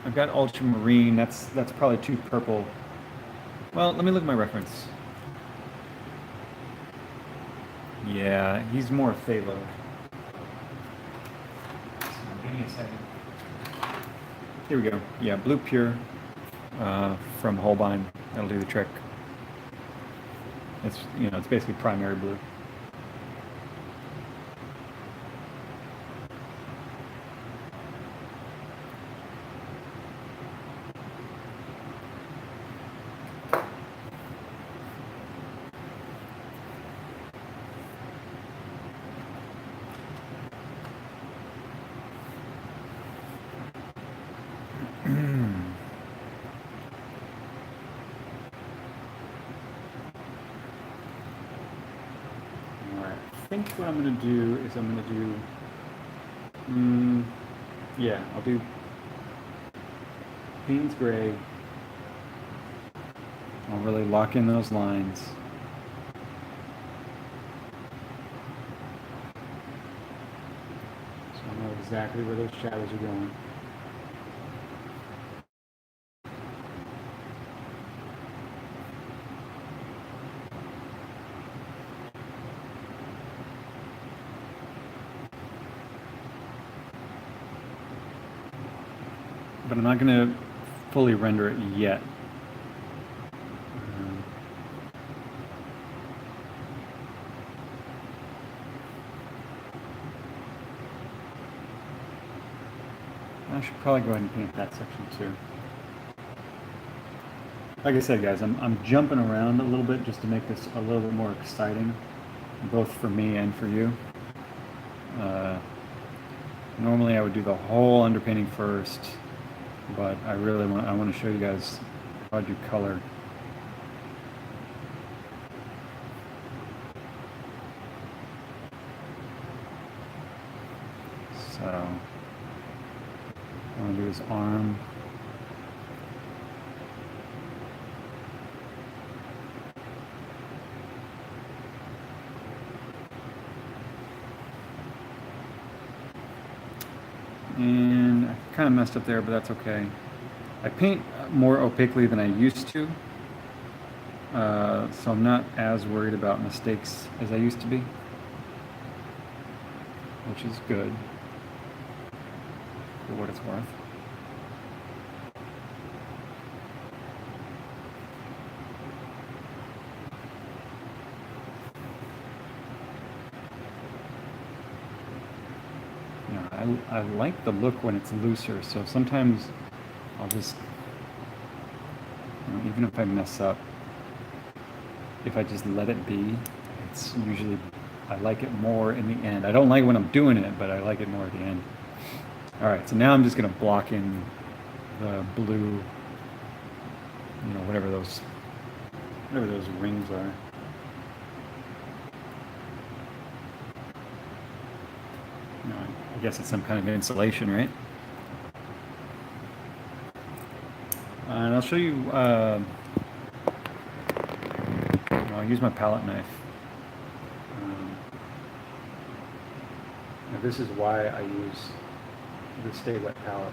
A: I've got ultramarine. That's probably too purple. Well, let me look at my reference. Yeah, he's more phthalo. So give me a second. Here we go. Yeah, blue pure from Holbein. That'll do the trick. It's, you know, it's basically primary blue. I think what I'm going to do is I'm going to do, yeah, I'll do Payne's Gray. I'll really lock in those lines. So I know exactly where those shadows are going. But I'm not going to fully render it yet. I should probably go ahead and paint that section too. Like I said, guys, I'm jumping around a little bit just to make this a little bit more exciting, both for me and for you. Normally I would do the whole underpainting first, but I want to show you guys how I do color. So I want to do his arm. And I kind of messed up there, but that's okay. I paint more opaquely than I used to, so I'm not as worried about mistakes as I used to be, which is good for what it's worth. I like the look when it's looser, so sometimes I'll just, you know, even if I mess up, if I just let it be, it's usually, I like it more in the end. I don't like when I'm doing it, but I like it more at the end. All right, so now I'm just going to block in the blue, you know, whatever those rings are. I guess it's some kind of insulation, right? And I'll show you, I'll use my palette knife. Now this is why I use the Stay Wet palette.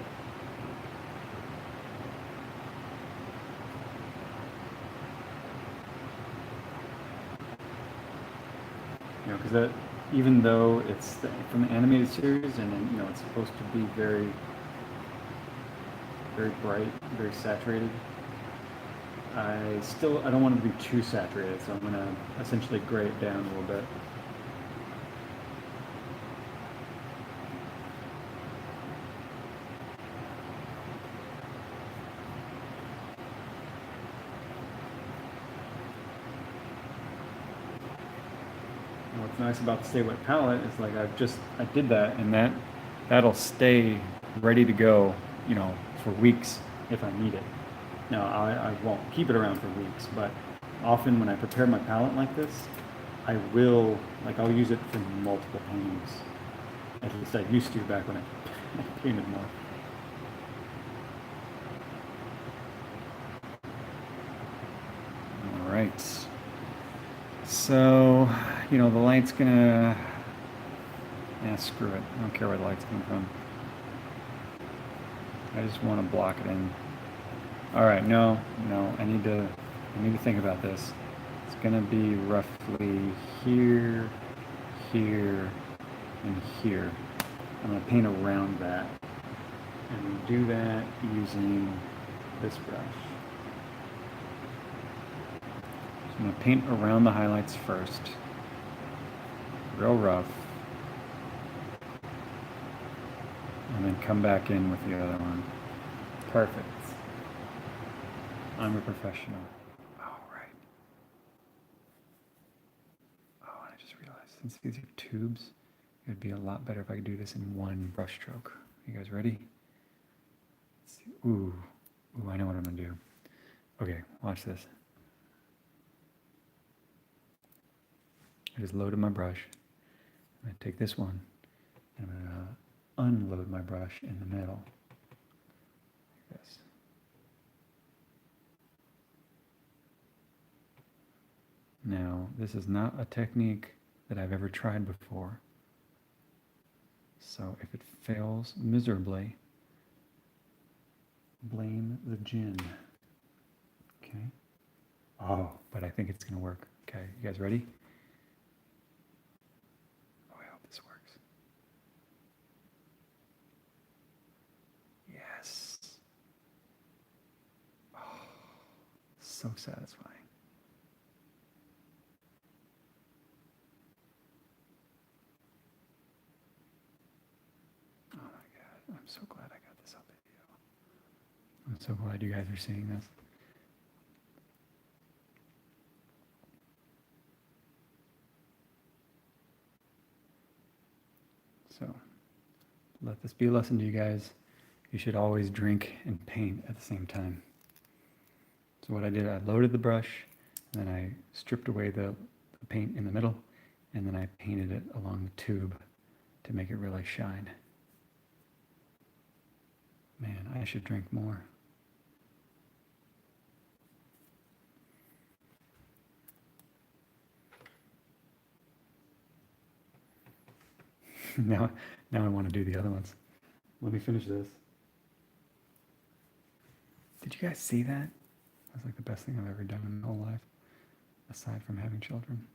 A: You know, because that, even though it's from the animated series, and you know, it's supposed to be very, very bright, very saturated, I don't want it to be too saturated, so I'm going to essentially gray it down a little bit. What's nice about the Stay Wet palette is like I did that, and that'll stay ready to go, you know, for weeks if I need it. Now I won't keep it around for weeks, but often when I prepare my palette like this, I'll use it for multiple paintings. At least I used to back when I painted more. All right. So, you know, the light's gonna, screw it. I don't care where the light's coming from. I just want to block it in. All right, no, I need to think about this. It's gonna be roughly here, here, and here. I'm gonna paint around that, and do that using this brush. So I'm gonna paint around the highlights first, real rough, and then come back in with the other one. Perfect. I'm a professional. All right. Oh, and I just realized, since these are tubes, it would be a lot better if I could do this in one brush stroke. You guys ready? Let's see. Ooh, I know what I'm gonna do. Okay, watch this. I just loaded my brush. I'm gonna take this one, and I'm gonna unload my brush in the middle. Like this. Now, this is not a technique that I've ever tried before. So if it fails miserably, blame the gin. Okay. Oh, but I think it's gonna work. Okay, you guys ready? Oh, I hope this works. Yes. Oh, so satisfying. Oh my God, I'm so glad I got this on video. I'm so glad you guys are seeing this. So let this be a lesson to you guys. You should always drink and paint at the same time. So what I did, I loaded the brush, and then I stripped away the paint in the middle, and then I painted it along the tube to make it really shine. Man, I should drink more. now I want to do the other ones. Let me finish this. Did you guys see that? That's like the best thing I've ever done in my whole life, aside from having children.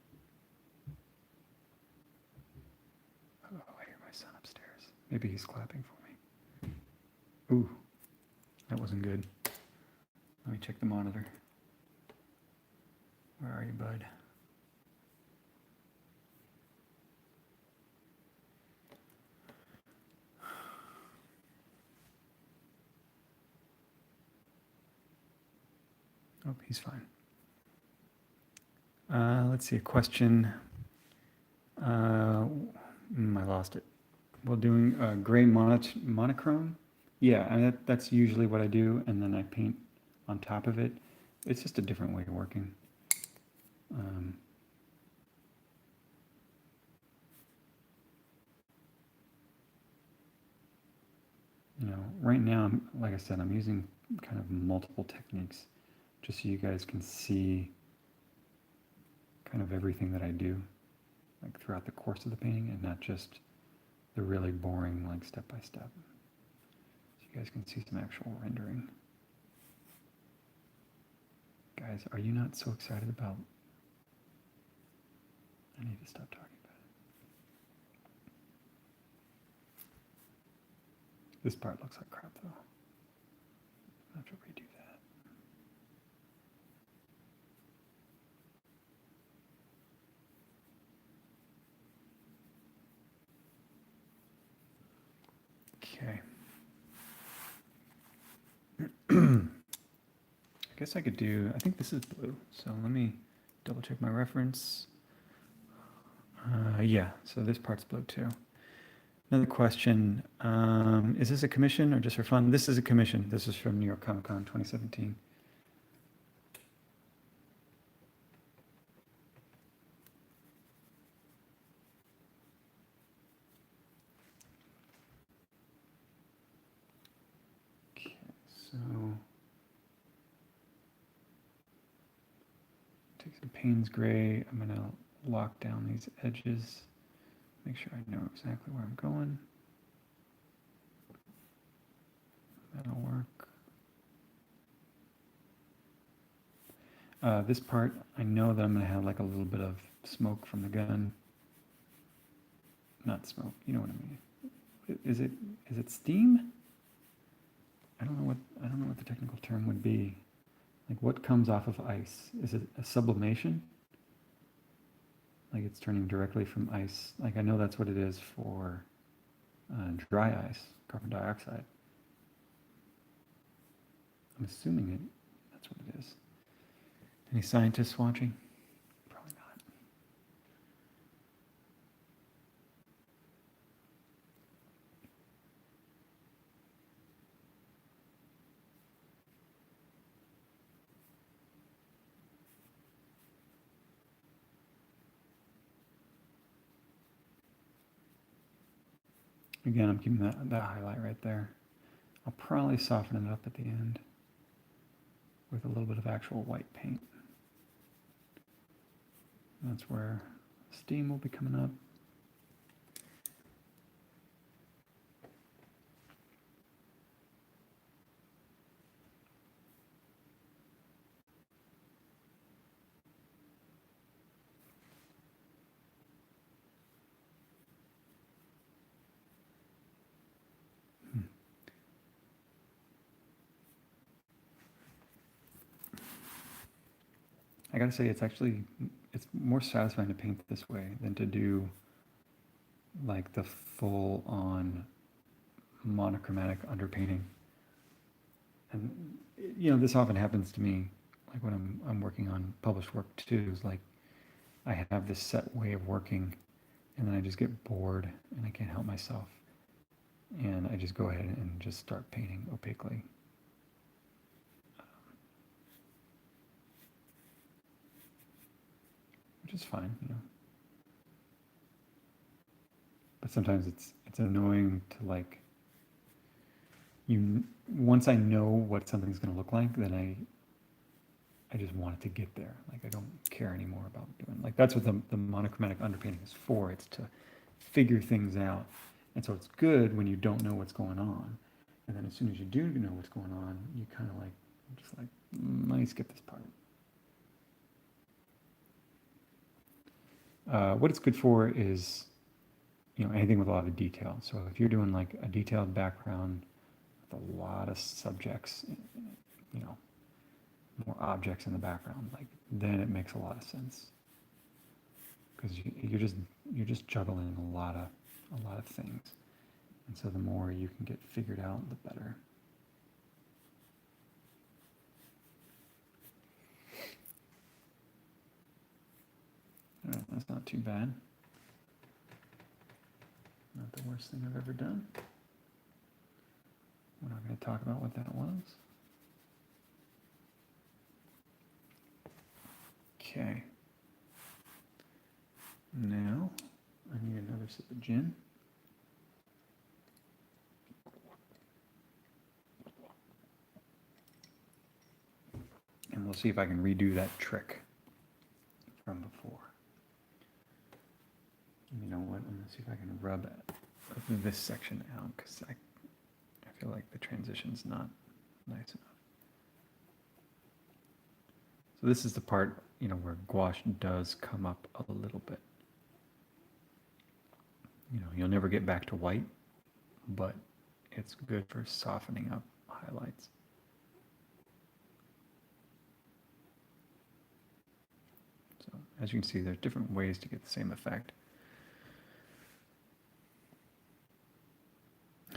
A: Oh, I hear my son upstairs. Maybe he's clapping for me. Ooh, that wasn't good. Let me check the monitor. Where are you, bud? Oh, he's fine. Let's see, a question. I lost it. Well, doing gray monochrome. Yeah, and that's usually what I do, and then I paint on top of it. It's just a different way of working. You know, right now, like I said, I'm using kind of multiple techniques just so you guys can see kind of everything that I do, like throughout the course of the painting, and not just the really boring, like step by step. So you guys can see some actual rendering. Guys, are you not so excited about... I need to stop talking about it. This part looks like crap, though. I have to redo that. Okay. I guess I could do, I think this is blue, so let me double check my reference. Yeah, so this part's blue too. Another question, is this a commission or just for fun? This is a commission. This is from New York Comic Con 2017. Okay, so take some paint Payne's gray. I'm going to lock down these edges, make sure I know exactly where I'm going. That'll work. This part, I know that I'm going to have like a little bit of smoke from the gun. Not smoke, you know what I mean. Is it steam? I don't know what the technical term would be. Like what comes off of ice? Is it a sublimation? Like it's turning directly from ice. Like I know that's what it is for dry ice, carbon dioxide. I'm assuming that's what it is. Any scientists watching? Probably not. Again, I'm keeping that highlight right there. I'll probably soften it up at the end with a little bit of actual white paint. That's where steam will be coming up. I gotta say, it's more satisfying to paint this way than to do like the full on monochromatic underpainting. And you know, this often happens to me, like when I'm working on published work too, is like I have this set way of working and then I just get bored and I can't help myself. And I just go ahead and just start painting opaquely. Which is fine, you know. But sometimes it's annoying to like, once I know what something's going to look like, then I just want it to get there. Like I don't care anymore about doing, like that's what the monochromatic underpainting is for. It's to figure things out. And so it's good when you don't know what's going on. And then as soon as you do know what's going on, you kind of like, just like, let me skip this part. What it's good for is, you know, anything with a lot of detail. So if you're doing like a detailed background with a lot of subjects, you know, more objects in the background, like then it makes a lot of sense because you're just juggling a lot of things, and so the more you can get figured out, the better. All right, that's not too bad. Not the worst thing I've ever done. We're not going to talk about what that was. Okay. Now, I need another sip of gin. And we'll see if I can redo that trick from before. You know what? I'm going to see if I can rub this section out because I feel like the transition's not nice enough. So this is the part, you know, where gouache does come up a little bit. You know, you'll never get back to white, but it's good for softening up highlights. So as you can see, there's different ways to get the same effect.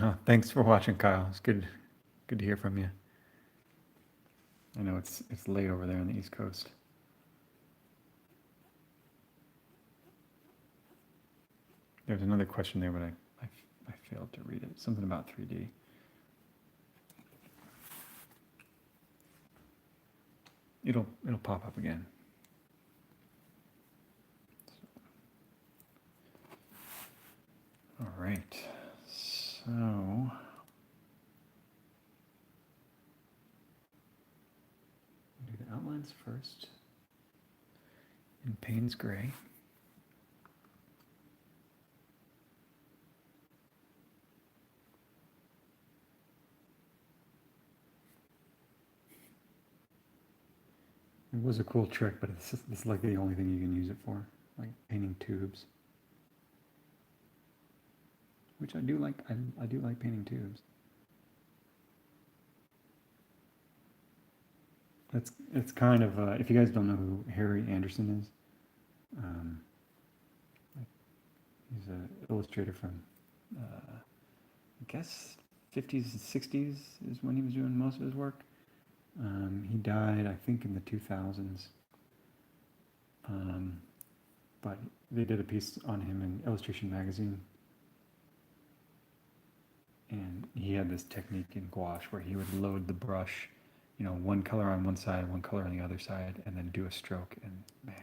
A: Oh, thanks for watching, Kyle. It's good to hear from you. I know it's late over there on the East Coast. There's another question there, but I failed to read it. Something about 3D. It'll pop up again. All right. So do the outlines first. in Payne's Gray. It was a cool trick, but it's like the only thing you can use it for, like painting tubes. Which I do like. I do like painting tubes. It's kind of if you guys don't know who Harry Anderson is, he's an illustrator from I guess 50s and 60s is when he was doing most of his work. He died, I think, in the 2000s. But they did a piece on him in Illustration Magazine. And he had this technique in gouache where he would load the brush, you know, one color on one side, one color on the other side, and then do a stroke. And man,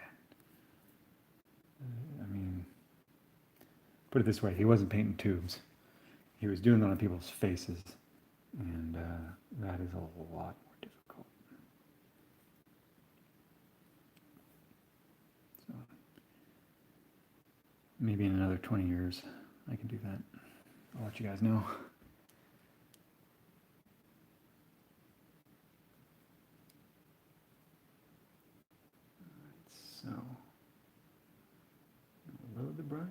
A: I mean, put it this way, he wasn't painting tubes. He was doing that on people's faces. And that is a lot more difficult. So maybe in another 20 years, I can do that. I'll let you guys know. So, load the brush.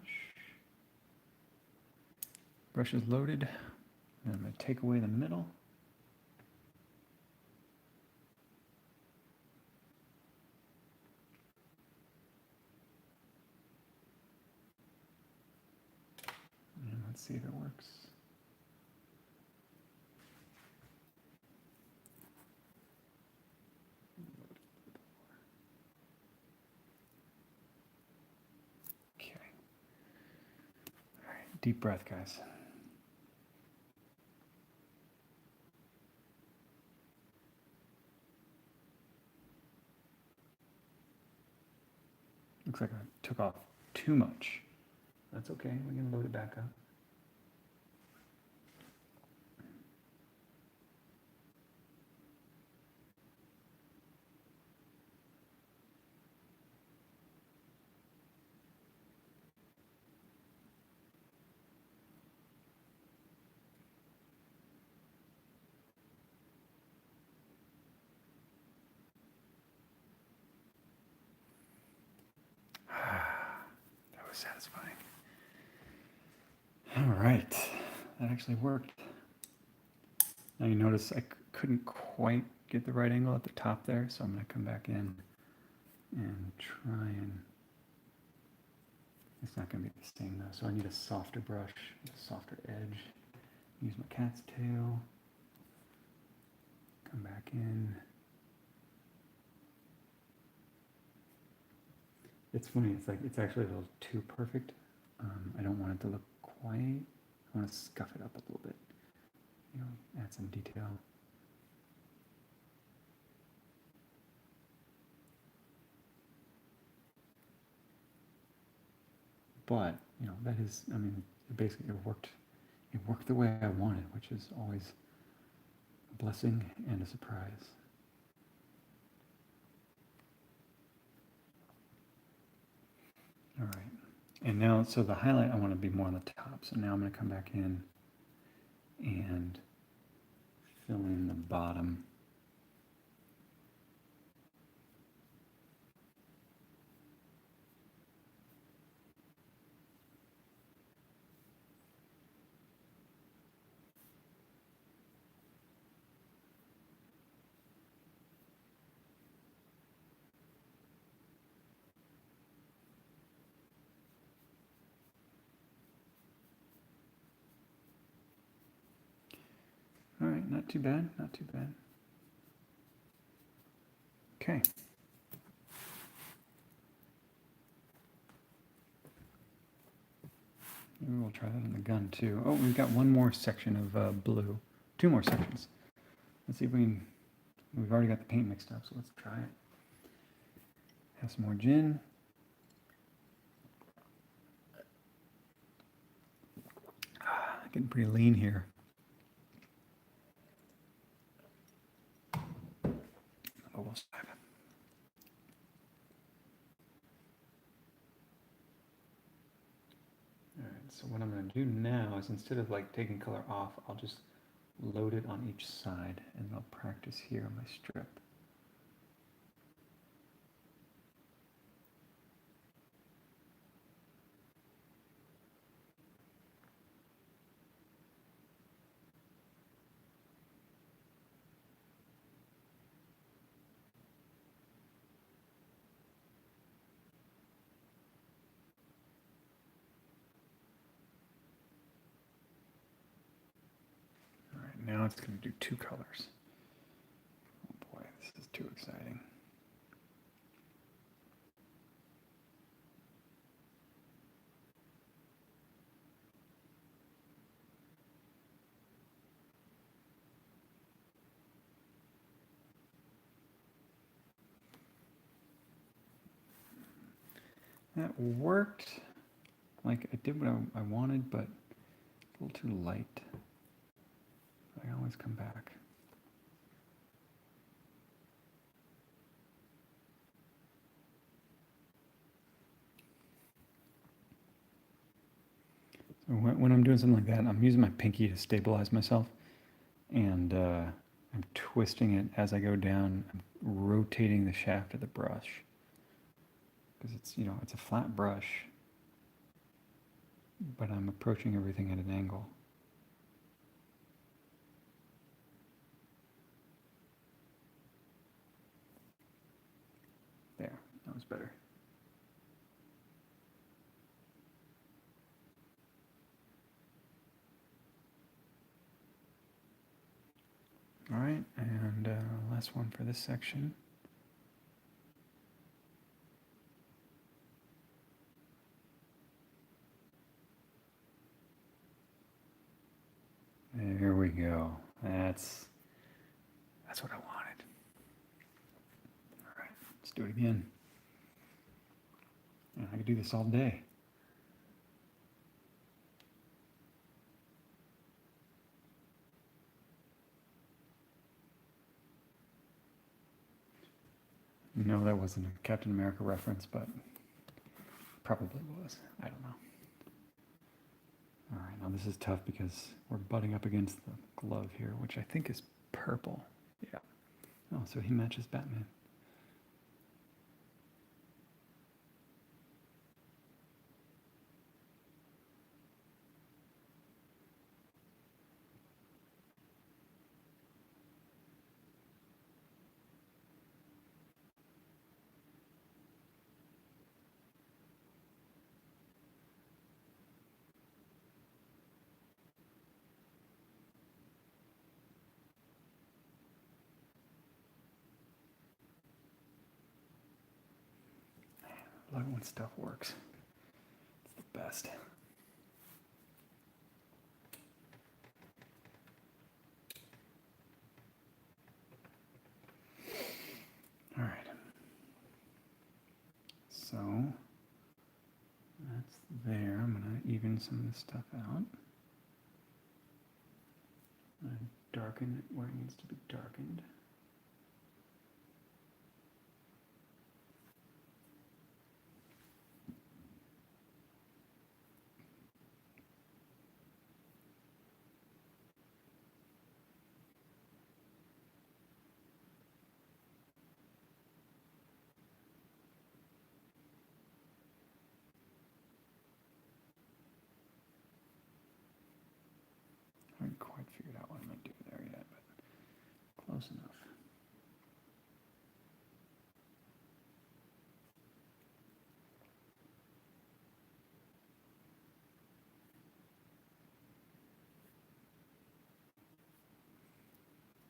A: Brush is loaded. And I'm going to take away the middle. And let's see if it works. Okay. All right, deep breath, guys. Looks like I took off too much. That's okay, we can load it back up. That was satisfying. All right, that actually worked. Now you notice I couldn't quite get the right angle at the top there, so I'm going to come back in and try and, it's not going to be the same though, so I need a softer brush, a softer edge. Use my cat's tail, come back in. It's funny, it's like, it's actually a little too perfect. I don't want it to look quite, I want to scuff it up a little bit, you know, add some detail. But, you know, that is, I mean, basically it worked the way I wanted, which is always a blessing and a surprise. All right, and now, so the highlight, I want to be more on the top, so now I'm going to come back in and fill in the bottom. All right, not too bad, not too bad. Okay. Maybe we'll try that on the gun too. Oh, we've got one more section of blue. Two more sections. Let's see if we can, we've already got the paint mixed up, so let's try it. Have some more gin. Getting pretty lean here. Oh, we'll survive. So what I'm going to do now is instead of like taking color off, I'll just load it on each side and I'll practice here on my strip. All right, now it's going to do two colors. Oh boy, this is too exciting. That worked. Like I did what I wanted, but a little too light. I always come back. So when I'm doing something like that, I'm using my pinky to stabilize myself, and I'm twisting it as I go down. I'm rotating the shaft of the brush because it's, you know, it's a flat brush, but I'm approaching everything at an angle. There, that was better. All right, and last one for this section. There we go. That's what I wanted. All right, let's do it again. And I could do this all day. No, that wasn't a Captain America reference, but probably was. I don't know. All right, now this is tough because we're butting up against the glove here, which I think is purple. Yeah. Oh, so he matches Batman. I love it when stuff works. It's the best. All right. So that's there. I'm going to even some of this stuff out. And darken it where it needs to be darkened. I haven't quite figured out what I'm going to do there yet, but close enough.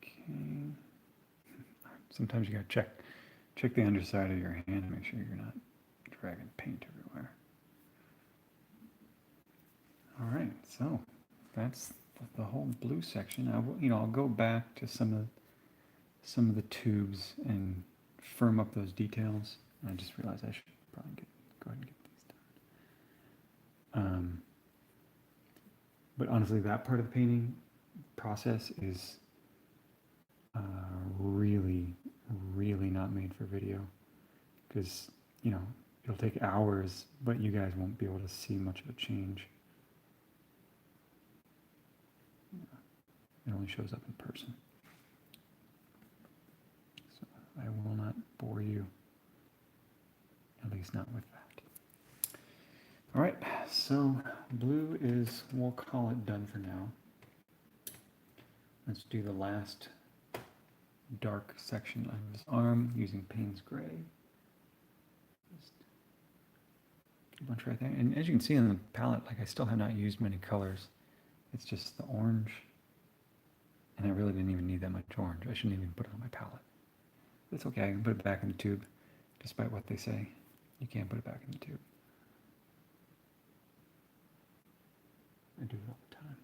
A: Okay. Sometimes you got to check the underside of your hand and make sure you're not dragging paint everywhere. All right, so that's the whole blue section. I'll go back to some of the tubes and firm up those details. I just realized I should probably go ahead and get these done. But honestly, that part of the painting process is really not made for video, because it'll take hours, but you guys won't be able to see much of a change. It only shows up in person. So I will not bore you, at least not with that. All right, so blue is, we'll call it done for now. Let's do the last dark section of his arm using Payne's Gray. Just a bunch right there. And as you can see on the palette, like I still have not used many colors. It's just the orange. And I really didn't even need that much orange. I shouldn't even put it on my palette. But it's okay, I can put it back in the tube, despite what they say. You can't put it back in the tube. I do it all the time.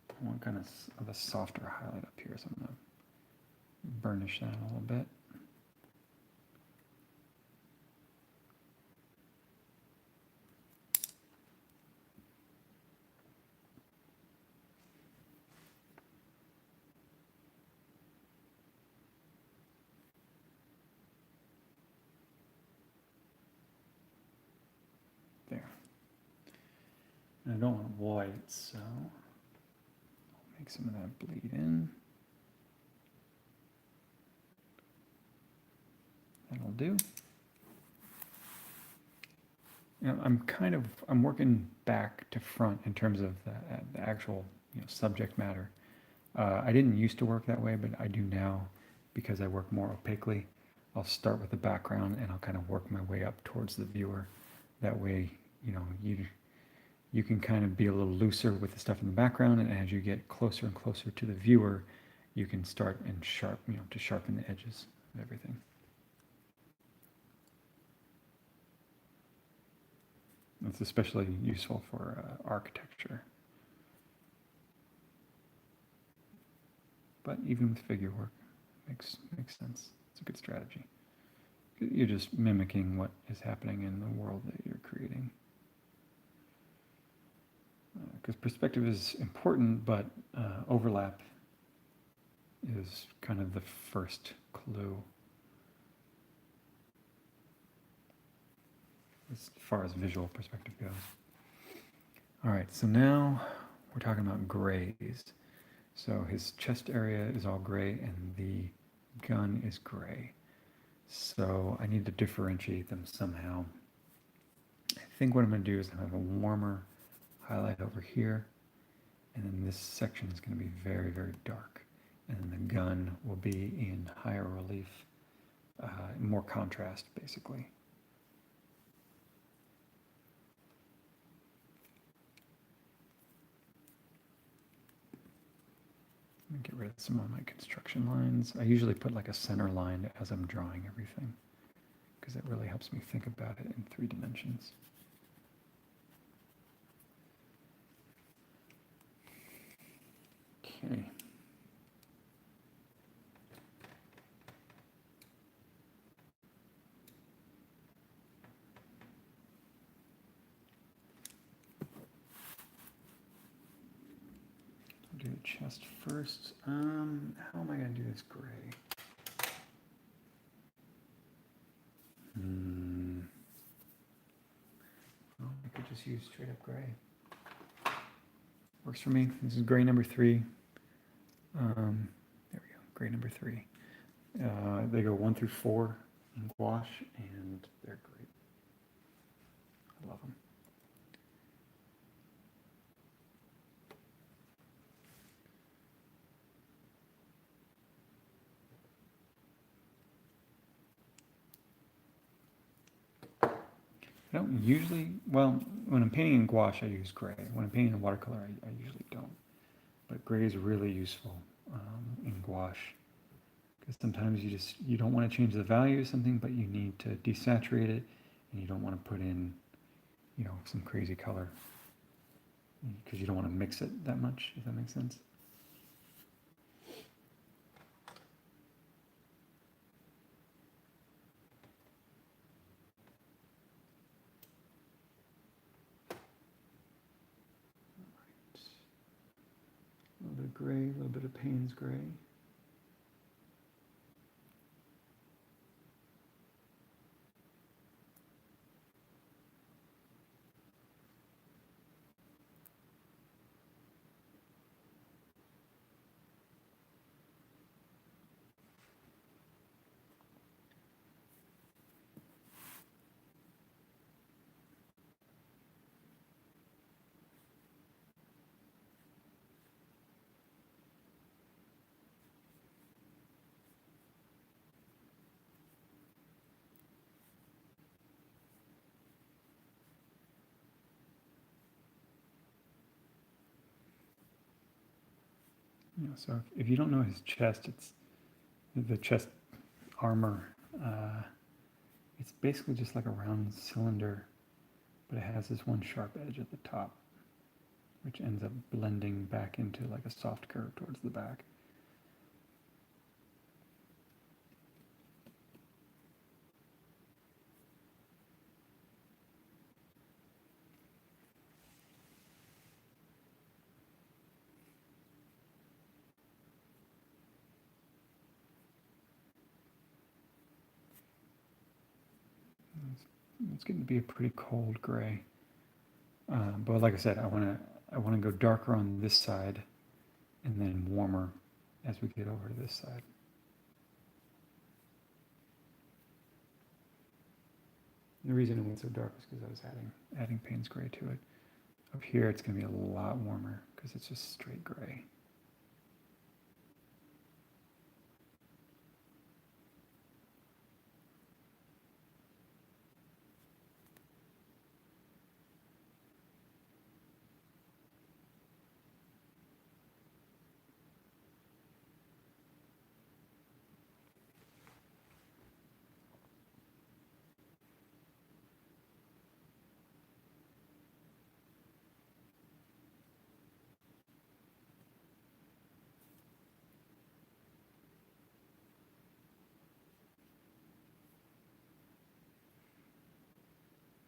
A: I want kind of a softer highlight up here, so I'm going to burnish that a little bit. There. And I don't want white, so I'll make some of that bleed in. That'll do. You know, I'm working back to front in terms of the actual subject matter. I didn't used to work that way, but I do now because I work more opaquely. I'll start with the background and I'll kind of work my way up towards the viewer. That way, you can kind of be a little looser with the stuff in the background, and as you get closer and closer to the viewer, you can start and to sharpen the edges of everything. It's especially useful for architecture. But even with figure work, makes sense. It's a good strategy. You're just mimicking what is happening in the world that you're creating. Because perspective is important, but overlap is kind of the first clue as far as visual perspective goes. All right, so now we're talking about grays. So his chest area is all gray and the gun is gray. So I need to differentiate them somehow. I think what I'm going to do is have a warmer highlight over here, and then this section is going to be very, very dark. And then the gun will be in higher relief, more contrast, basically. Let me get rid of some of my construction lines. I usually put like a center line as I'm drawing everything, because it really helps me think about it in 3 dimensions. Okay. I'll do the chest first. How am I going to do this gray? Well, I could just use straight up gray. Works for me. This is gray number 3. There we go, gray number 3. They go 1 through 4 in gouache, and they're great. I love them. I don't usually, well, when I'm painting in gouache, I use gray. When I'm painting in watercolor, I usually don't. But gray is really useful in gouache, because sometimes you don't want to change the value of something, but you need to desaturate it, and you don't want to put in, some crazy color, because you don't want to mix it that much, if that makes sense. gray, a little bit of Payne's gray. You know, so if you don't know his chest, it's the chest armor. It's basically just like a round cylinder, but it has this one sharp edge at the top, which ends up blending back into like a soft curve towards the back. It's getting to be a pretty cold gray, but like I said, I want to go darker on this side, and then warmer as we get over to this side. The reason it went so dark is because I was adding Payne's gray to it. Up here, it's going to be a lot warmer because it's just straight gray.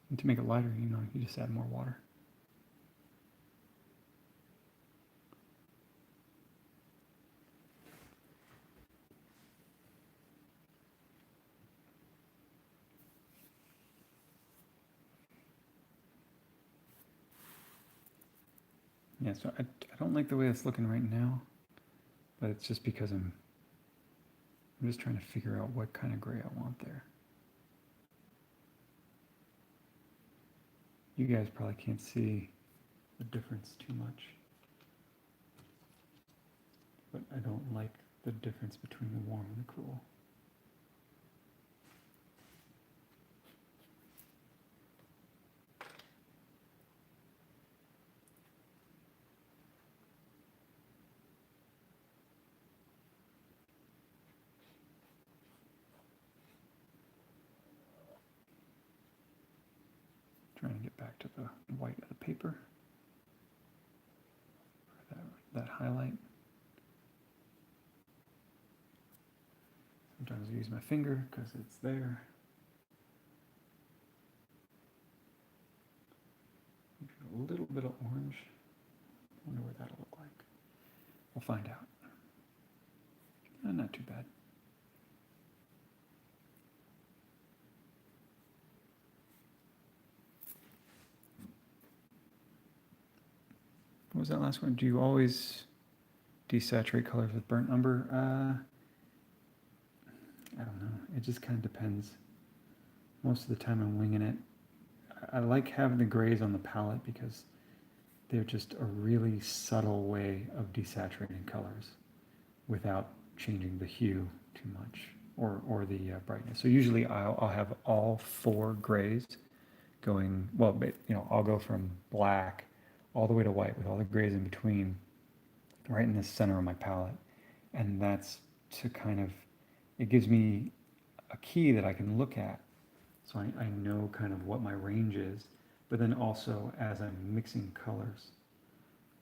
A: And to make it lighter, you know, you just add more water. Yeah, so I don't like the way it's looking right now, but it's just because I'm just trying to figure out what kind of gray I want there. You guys probably can't see the difference too much, but I don't like the difference between the warm and the cool. Trying to get back to the white of the paper for that highlight. Sometimes I use my finger because it's there. A little bit of orange. Wonder what that'll look like. We'll find out. Not too bad. What was that last one? Do you always desaturate colors with burnt umber? I don't know. It just kind of depends. Most of the time I'm winging it. I like having the grays on the palette because they're just a really subtle way of desaturating colors without changing the hue too much or the brightness. So usually I'll have all 4 grays going, well, you know, I'll go from black all the way to white with all the grays in between, right in the center of my palette. And that's to kind of, it gives me a key that I can look at. So I know kind of what my range is, but then also as I'm mixing colors,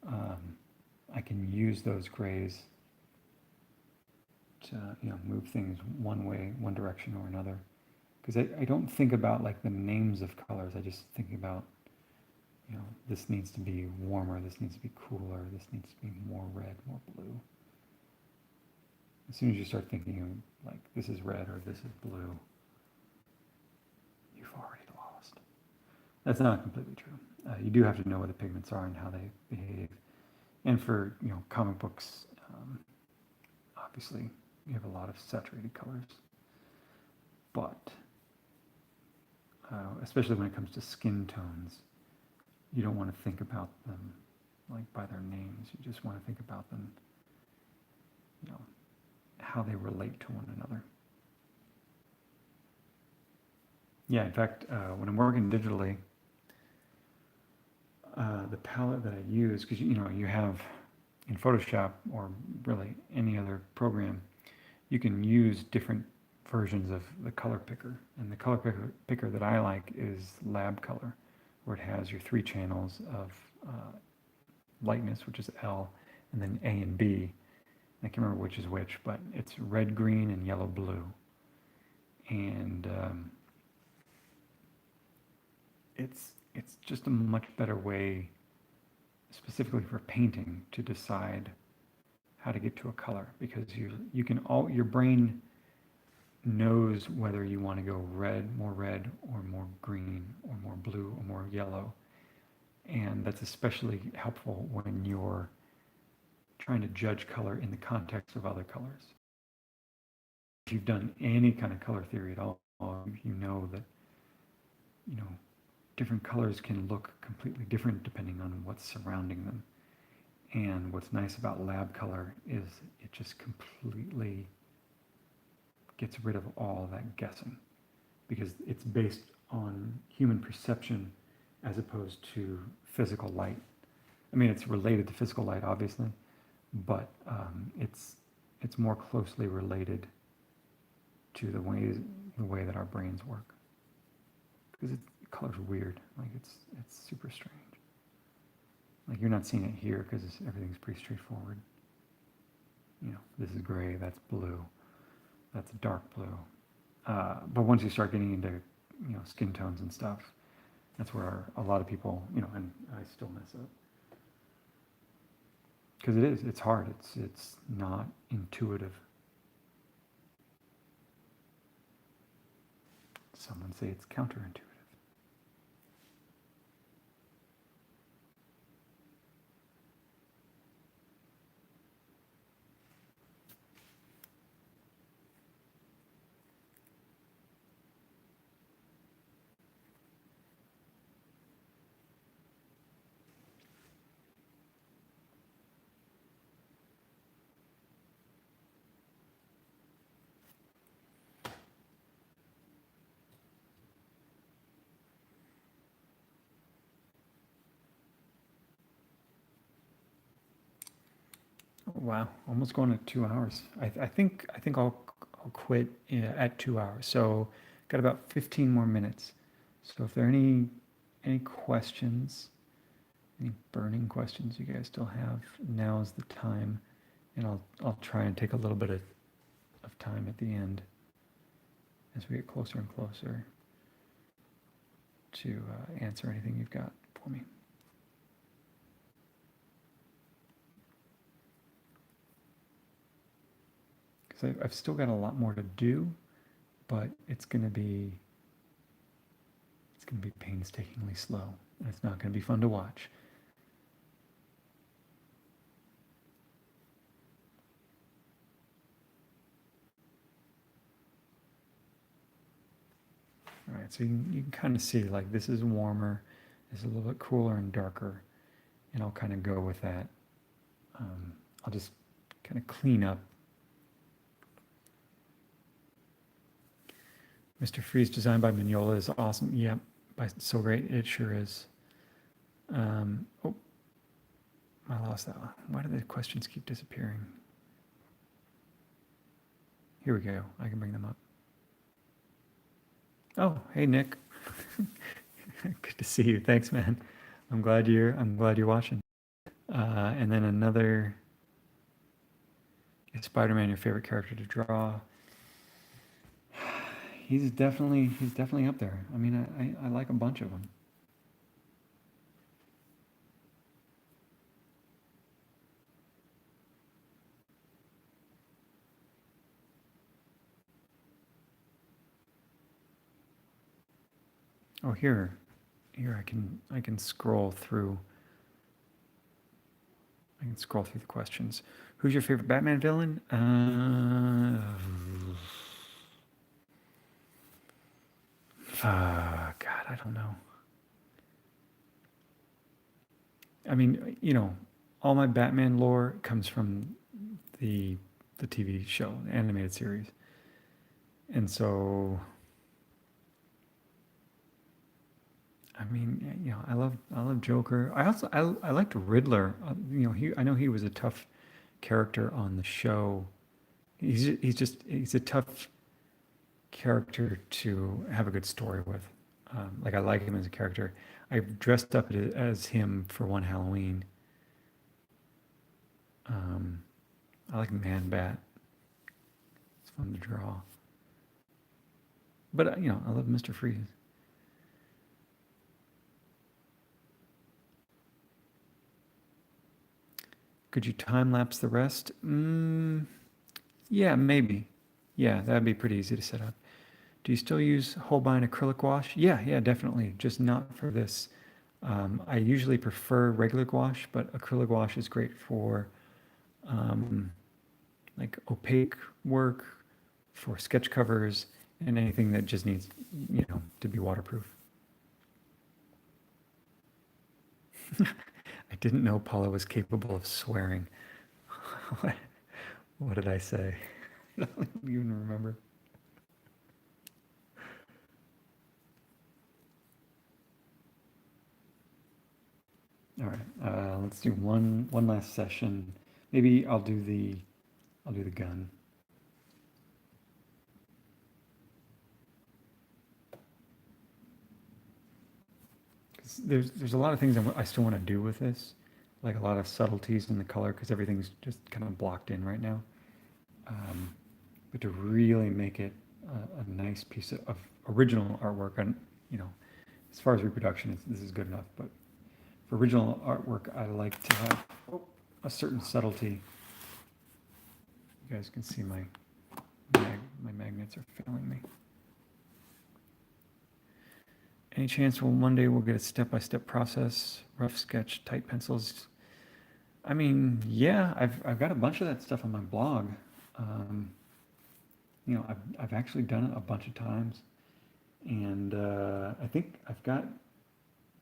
A: I can use those grays to, you know, move things one way, one direction or another. Because I don't think about like the names of colors, I just think about you know, this needs to be warmer, this needs to be cooler, this needs to be more red, more blue. As soon as you start thinking of, like, this is red or this is blue, you've already lost. That's not completely true. You do have to know what the pigments are and how they behave. And for, you know, comic books, obviously you have a lot of saturated colors. But, especially when it comes to skin tones, you don't want to think about them like by their names. You just want to think about them, you know, how they relate to one another. Yeah, in fact, when I'm working digitally, the palette that I use, because you know, you have in Photoshop or really any other program, you can use different versions of the color picker. And the color picker that I like is Lab Color, where it has your 3 channels of lightness, which is L, and then A and B. I can't remember which is which, but it's red, green, and yellow, blue. And it's just a much better way, specifically for painting, to decide how to get to a color, because you can your brain knows whether you want to go red, or more green, or more blue, or more yellow. And that's especially helpful when you're trying to judge color in the context of other colors. If you've done any kind of color theory at all, you know that, you know, different colors can look completely different depending on what's surrounding them. And what's nice about Lab Color is it just completely gets rid of all that guessing, because it's based on human perception as opposed to physical light. I mean, it's related to physical light, obviously, but it's more closely related to the way that our brains work, because color's weird. Like it's super strange. Like you're not seeing it here because everything's pretty straightforward. You know, this is gray, that's blue, that's dark blue. But once you start getting into, you know, skin tones and stuff, that's where a lot of people, you know, and I still mess up. Because it's hard, it's not intuitive. Someone say it's counterintuitive. Wow, almost going at 2 hours. I think I'll quit at 2 hours. So got about 15 more minutes. So if there are any questions, any burning questions you guys still have, now's the time. And I'll try and take a little bit of time at the end as we get closer and closer to answer anything you've got for me. Because I've still got a lot more to do, but it's going to be painstakingly slow, and it's not going to be fun to watch. All right, so you can kind of see, like, this is warmer, this is a little bit cooler and darker, and I'll kind of go with that. I'll just kind of clean up. Mr. Freeze, designed by Mignola, is awesome. Yep, So Great, it sure is. Oh, I lost that one. Why do the questions keep disappearing? Here we go. I can bring them up. Oh, hey Nick. Good to see you. Thanks, man. I'm glad you're watching. And then another. Is Spider-Man your favorite character to draw? He's definitely up there. I mean, I like a bunch of them. Oh, here I can scroll through. I can scroll through the questions. Who's your favorite Batman villain? God, I don't know. I mean, all my Batman lore comes from the the TV show, the animated series, and so I mean, I love Joker. I liked Riddler. I know he was a tough character on the show. He's a tough character to have a good story with. Like I like him as a character. I dressed up as him for one Halloween. Um, I like Man Bat. It's fun to draw. But I love Mr. Freeze. Could you time lapse the rest? Yeah, maybe. Yeah, that'd be pretty easy to set up. Do you still use Holbein acrylic wash? Yeah, definitely. Just not for this. I usually prefer regular gouache, but acrylic wash is great for um, like opaque work, for sketch covers, and anything that just needs, to be waterproof. I didn't know Paula was capable of swearing. what, what did I say? I don't even remember. All right, let's do one last session. Maybe I'll do the gun. 'Cause there's a lot of things I still want to do with this, like a lot of subtleties in the color because everything's just kind of blocked in right now. Um, but to really make it a nice piece of original artwork, and as far as reproduction, this is good enough. But for original artwork, I like to have a certain subtlety. You guys can see my magnets are failing me. Any chance one day we'll get a step-by-step process, rough sketch, tight pencils? I mean, yeah, I've got a bunch of that stuff on my blog. Um, I've actually done it a bunch of times, and I think I've got.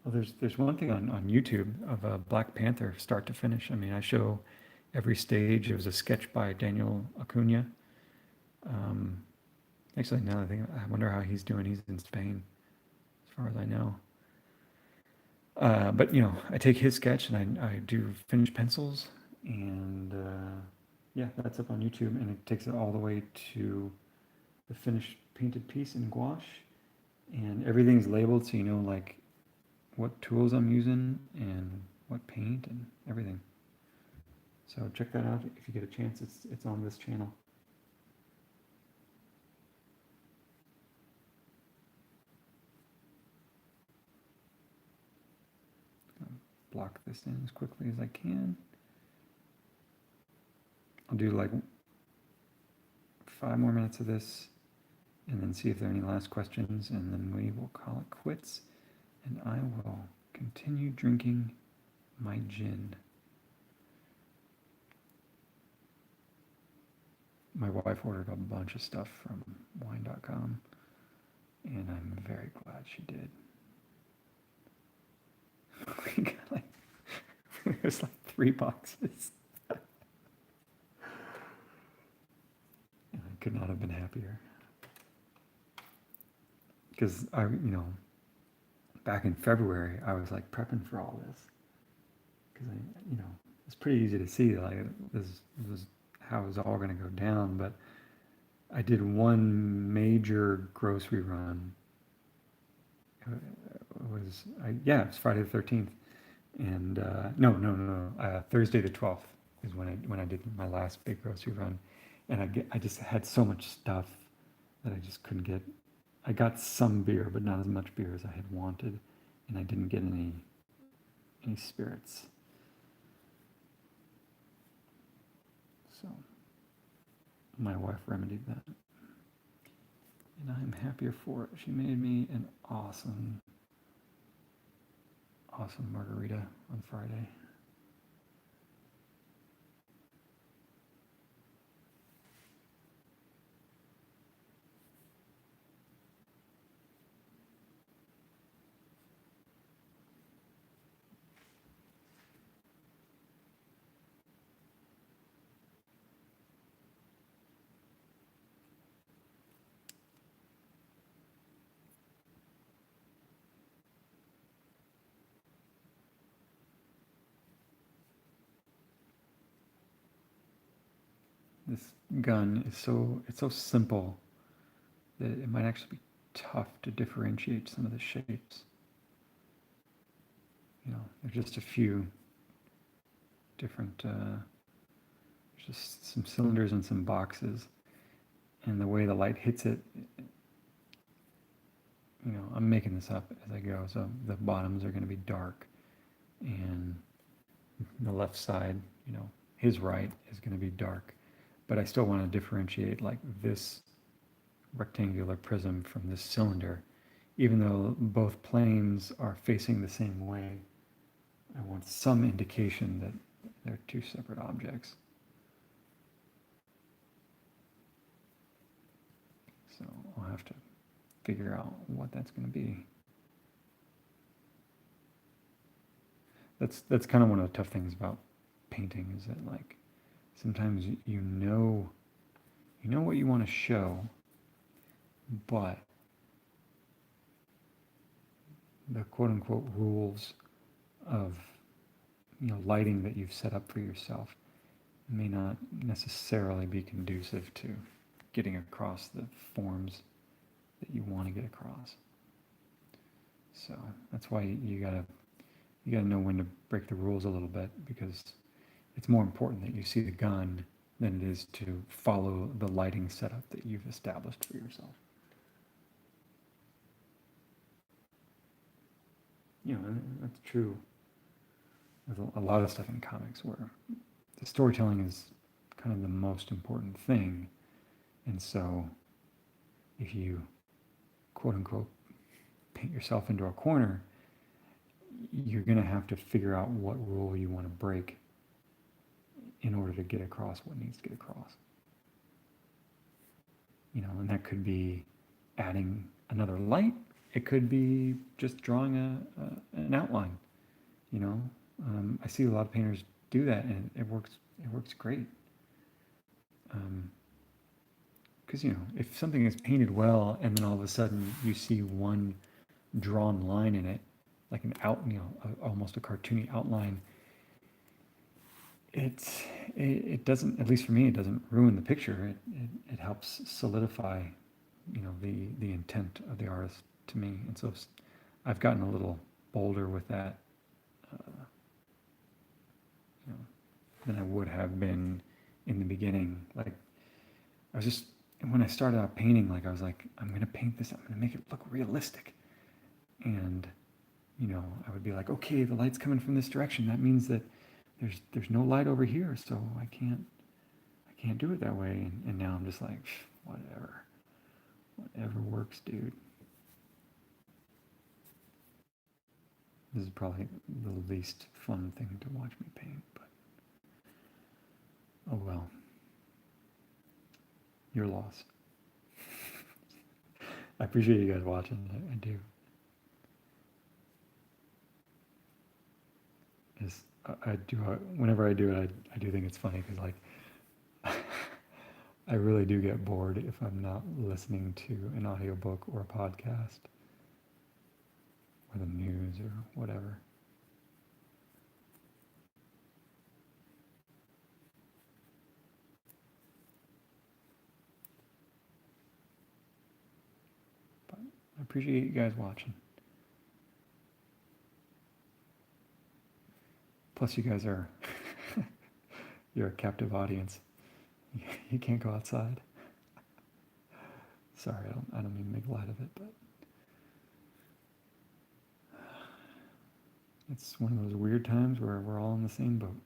A: Well, there's one thing on YouTube of a Black Panther start to finish. I mean, I show every stage. It was a sketch by Daniel Acuna. Um, Actually, now that I think, I wonder how he's doing. He's in Spain, as far as I know. But I take his sketch and I do finished pencils, and yeah, that's up on YouTube, and it takes it all the way to the finished painted piece in gouache, and everything's labeled so you know like what tools I'm using and what paint and everything. So check that out if you get a chance. It's on this channel. Block this in as quickly as I can. I'll do like 5 more minutes of this and then see if there are any last questions, and then we will call it quits, and I will continue drinking my gin. My wife ordered a bunch of stuff from wine.com, and I'm very glad she did. We got like, there's like 3 boxes. And I could not have been happier. Because back in February, I was like prepping for all this. Because it's pretty easy to see like this was how it was all going to go down. But I did one major grocery run. It was Friday the 13th, and Thursday the 12th is when I did my last big grocery run, and I just had so much stuff that I just couldn't get. I got some beer, but not as much beer as I had wanted, and I didn't get any spirits. So my wife remedied that, and I'm happier for it. She made me an awesome, awesome margarita on Friday. This gun is it's so simple that it might actually be tough to differentiate some of the shapes. You know, there's just a few different, just some cylinders and some boxes, and the way the light hits it, you know, I'm making this up as I go, so the bottoms are going to be dark, and the left side, you know, his right is going to be dark, but I still want to differentiate like this rectangular prism from this cylinder. Even though both planes are facing the same way, I want some indication that they're two separate objects. So I'll have to figure out what that's going to be. That's kind of one of the tough things about painting, is that like sometimes you know what you want to show, but the quote-unquote rules of, you know, lighting that you've set up for yourself may not necessarily be conducive to getting across the forms that you want to get across. So that's why you gotta know when to break the rules a little bit, because it's more important that you see the gun than it is to follow the lighting setup that you've established for yourself. You know, and that's true with a lot of stuff in comics, where the storytelling is kind of the most important thing. And so if you quote unquote paint yourself into a corner, you're going to have to figure out what rule you want to break in order to get across what needs to get across. You know, and that could be adding another light. It could be just drawing an outline. You know, I see a lot of painters do that, and it works great. Because, you know, if something is painted well, and then all of a sudden you see one drawn line in it, like an almost a cartoony outline, it doesn't, at least for me, it doesn't ruin the picture. It helps solidify, you know, the intent of the artist to me. And so I've gotten a little bolder with that, you know, than I would have been in the beginning. Like, I was just, when I started out painting, like I was like, I'm going to paint this, I'm going to make it look realistic. And, you know, I would be like, okay, the light's coming from this direction. That means that there's no light over here, so I can't do it that way. And now I'm just like, whatever works, dude. This is probably the least fun thing to watch me paint, but oh well. Your loss. I appreciate you guys watching. I do. I do. Whenever I do it, I do think it's funny, because like I really do get bored if I'm not listening to an audiobook or a podcast or the news or whatever. But I appreciate you guys watching. Plus, you guys are you're a captive audience. You can't go outside. Sorry, I don't mean to make light of it, but it's one of those weird times where we're all in the same boat.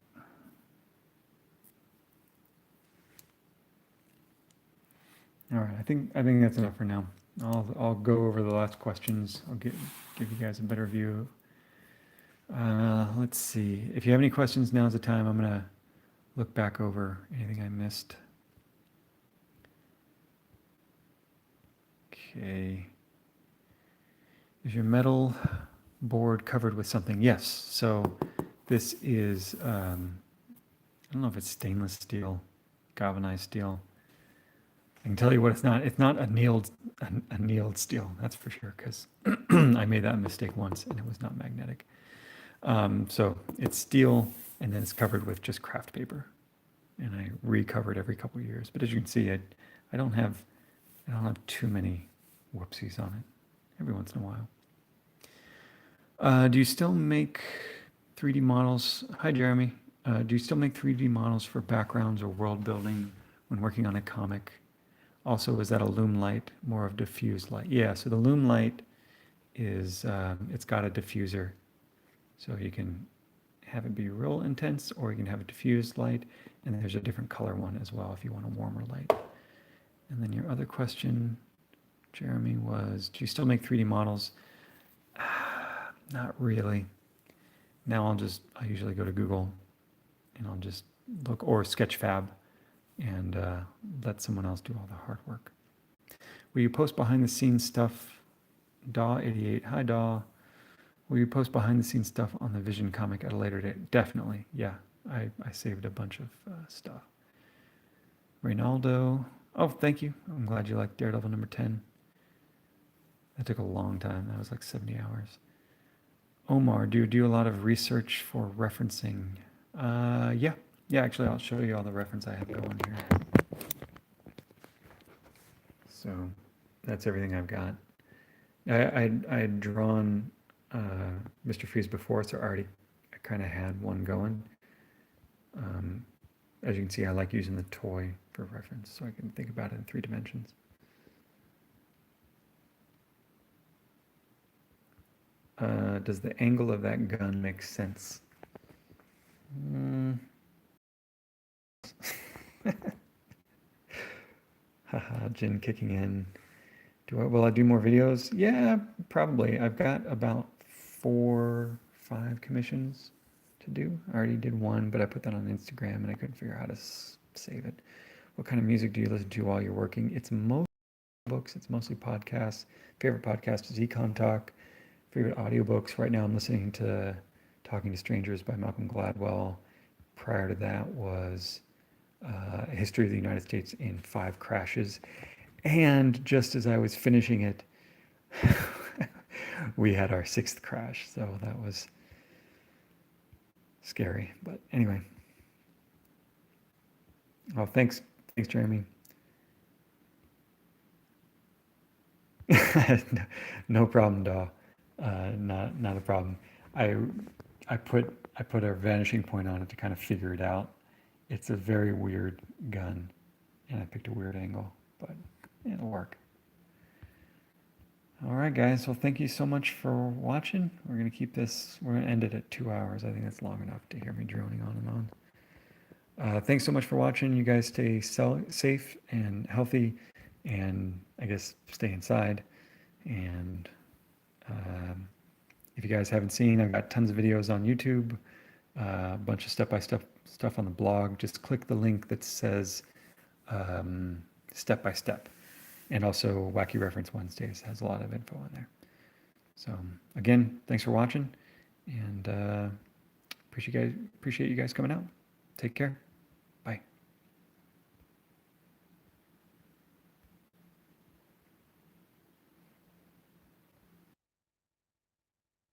A: All right, I think that's enough for now. I'll go over the last questions. I'll give you guys a better view. Let's see. If you have any questions, now's the time. I'm gonna look back over anything I missed. Okay. Is your metal board covered with something? Yes. So this is, I don't know if it's stainless steel, galvanized steel. I can tell you what it's not. It's not annealed steel, that's for sure, because I made that mistake once and it was not magnetic. So it's steel, and then it's covered with just craft paper, and I recover it every couple of years. But as you can see, I don't have too many whoopsies on it. Every once in a while. Do you still make 3D models? Hi, Jeremy. Do you still make 3D models for backgrounds or world building when working on a comic? Also, is that a loom light, more of diffuse light? Yeah, so the loom light is, it's got a diffuser. So you can have it be real intense, or you can have a diffused light, and there's a different color one as well if you want a warmer light. And then your other question, Jeremy, was, do you still make 3D models? Not really. Now I usually go to Google and I'll just look, or Sketchfab, and let someone else do all the hard work. Will you post behind the scenes stuff? Daw88, hi Daw. Will you post behind the scenes stuff on the Vision comic at a later date? Definitely, yeah. I saved a bunch of stuff. Reynaldo, oh, thank you. I'm glad you liked Daredevil number 10. That took a long time. That was like 70 hours. Omar, do you do a lot of research for referencing? Yeah. Yeah, actually, I'll show you all the reference I have going here. So that's everything I've got. I had drawn Mr. Freeze before, so I kind of had one going. As you can see, I like using the toy for reference, so I can think about it in 3 dimensions. Does the angle of that gun make sense? Haha, Jin kicking in. Will I do more videos? Yeah, probably. I've got about 4, 5 commissions to do. I already did one, but I put that on Instagram and I couldn't figure out how to save it. What kind of music do you listen to while you're working? It's mostly books. It's mostly podcasts. Favorite podcast is Econ Talk. Favorite audiobooks. Right now I'm listening to Talking to Strangers by Malcolm Gladwell. Prior to that was History of the United States in 5 Crashes. And just as I was finishing it, we had our 6th crash. So that was scary. But anyway. Oh, thanks, Jeremy. No problem, Daw. Not a problem. I put a vanishing point on it to kind of figure it out. It's a very weird gun, and I picked a weird angle, but it'll work. All right, guys. Well, thank you so much for watching. We're going to keep this, we're going to end it at 2 hours. I think that's long enough to hear me droning on and on. Thanks so much for watching. You guys stay safe and healthy, and I guess stay inside. And if you guys haven't seen, I've got tons of videos on YouTube, a bunch of step-by-step stuff on the blog. Just click the link that says step-by-step. And also Wacky Reference Wednesdays has a lot of info on there. So again, thanks for watching, and appreciate you guys coming out. Take care.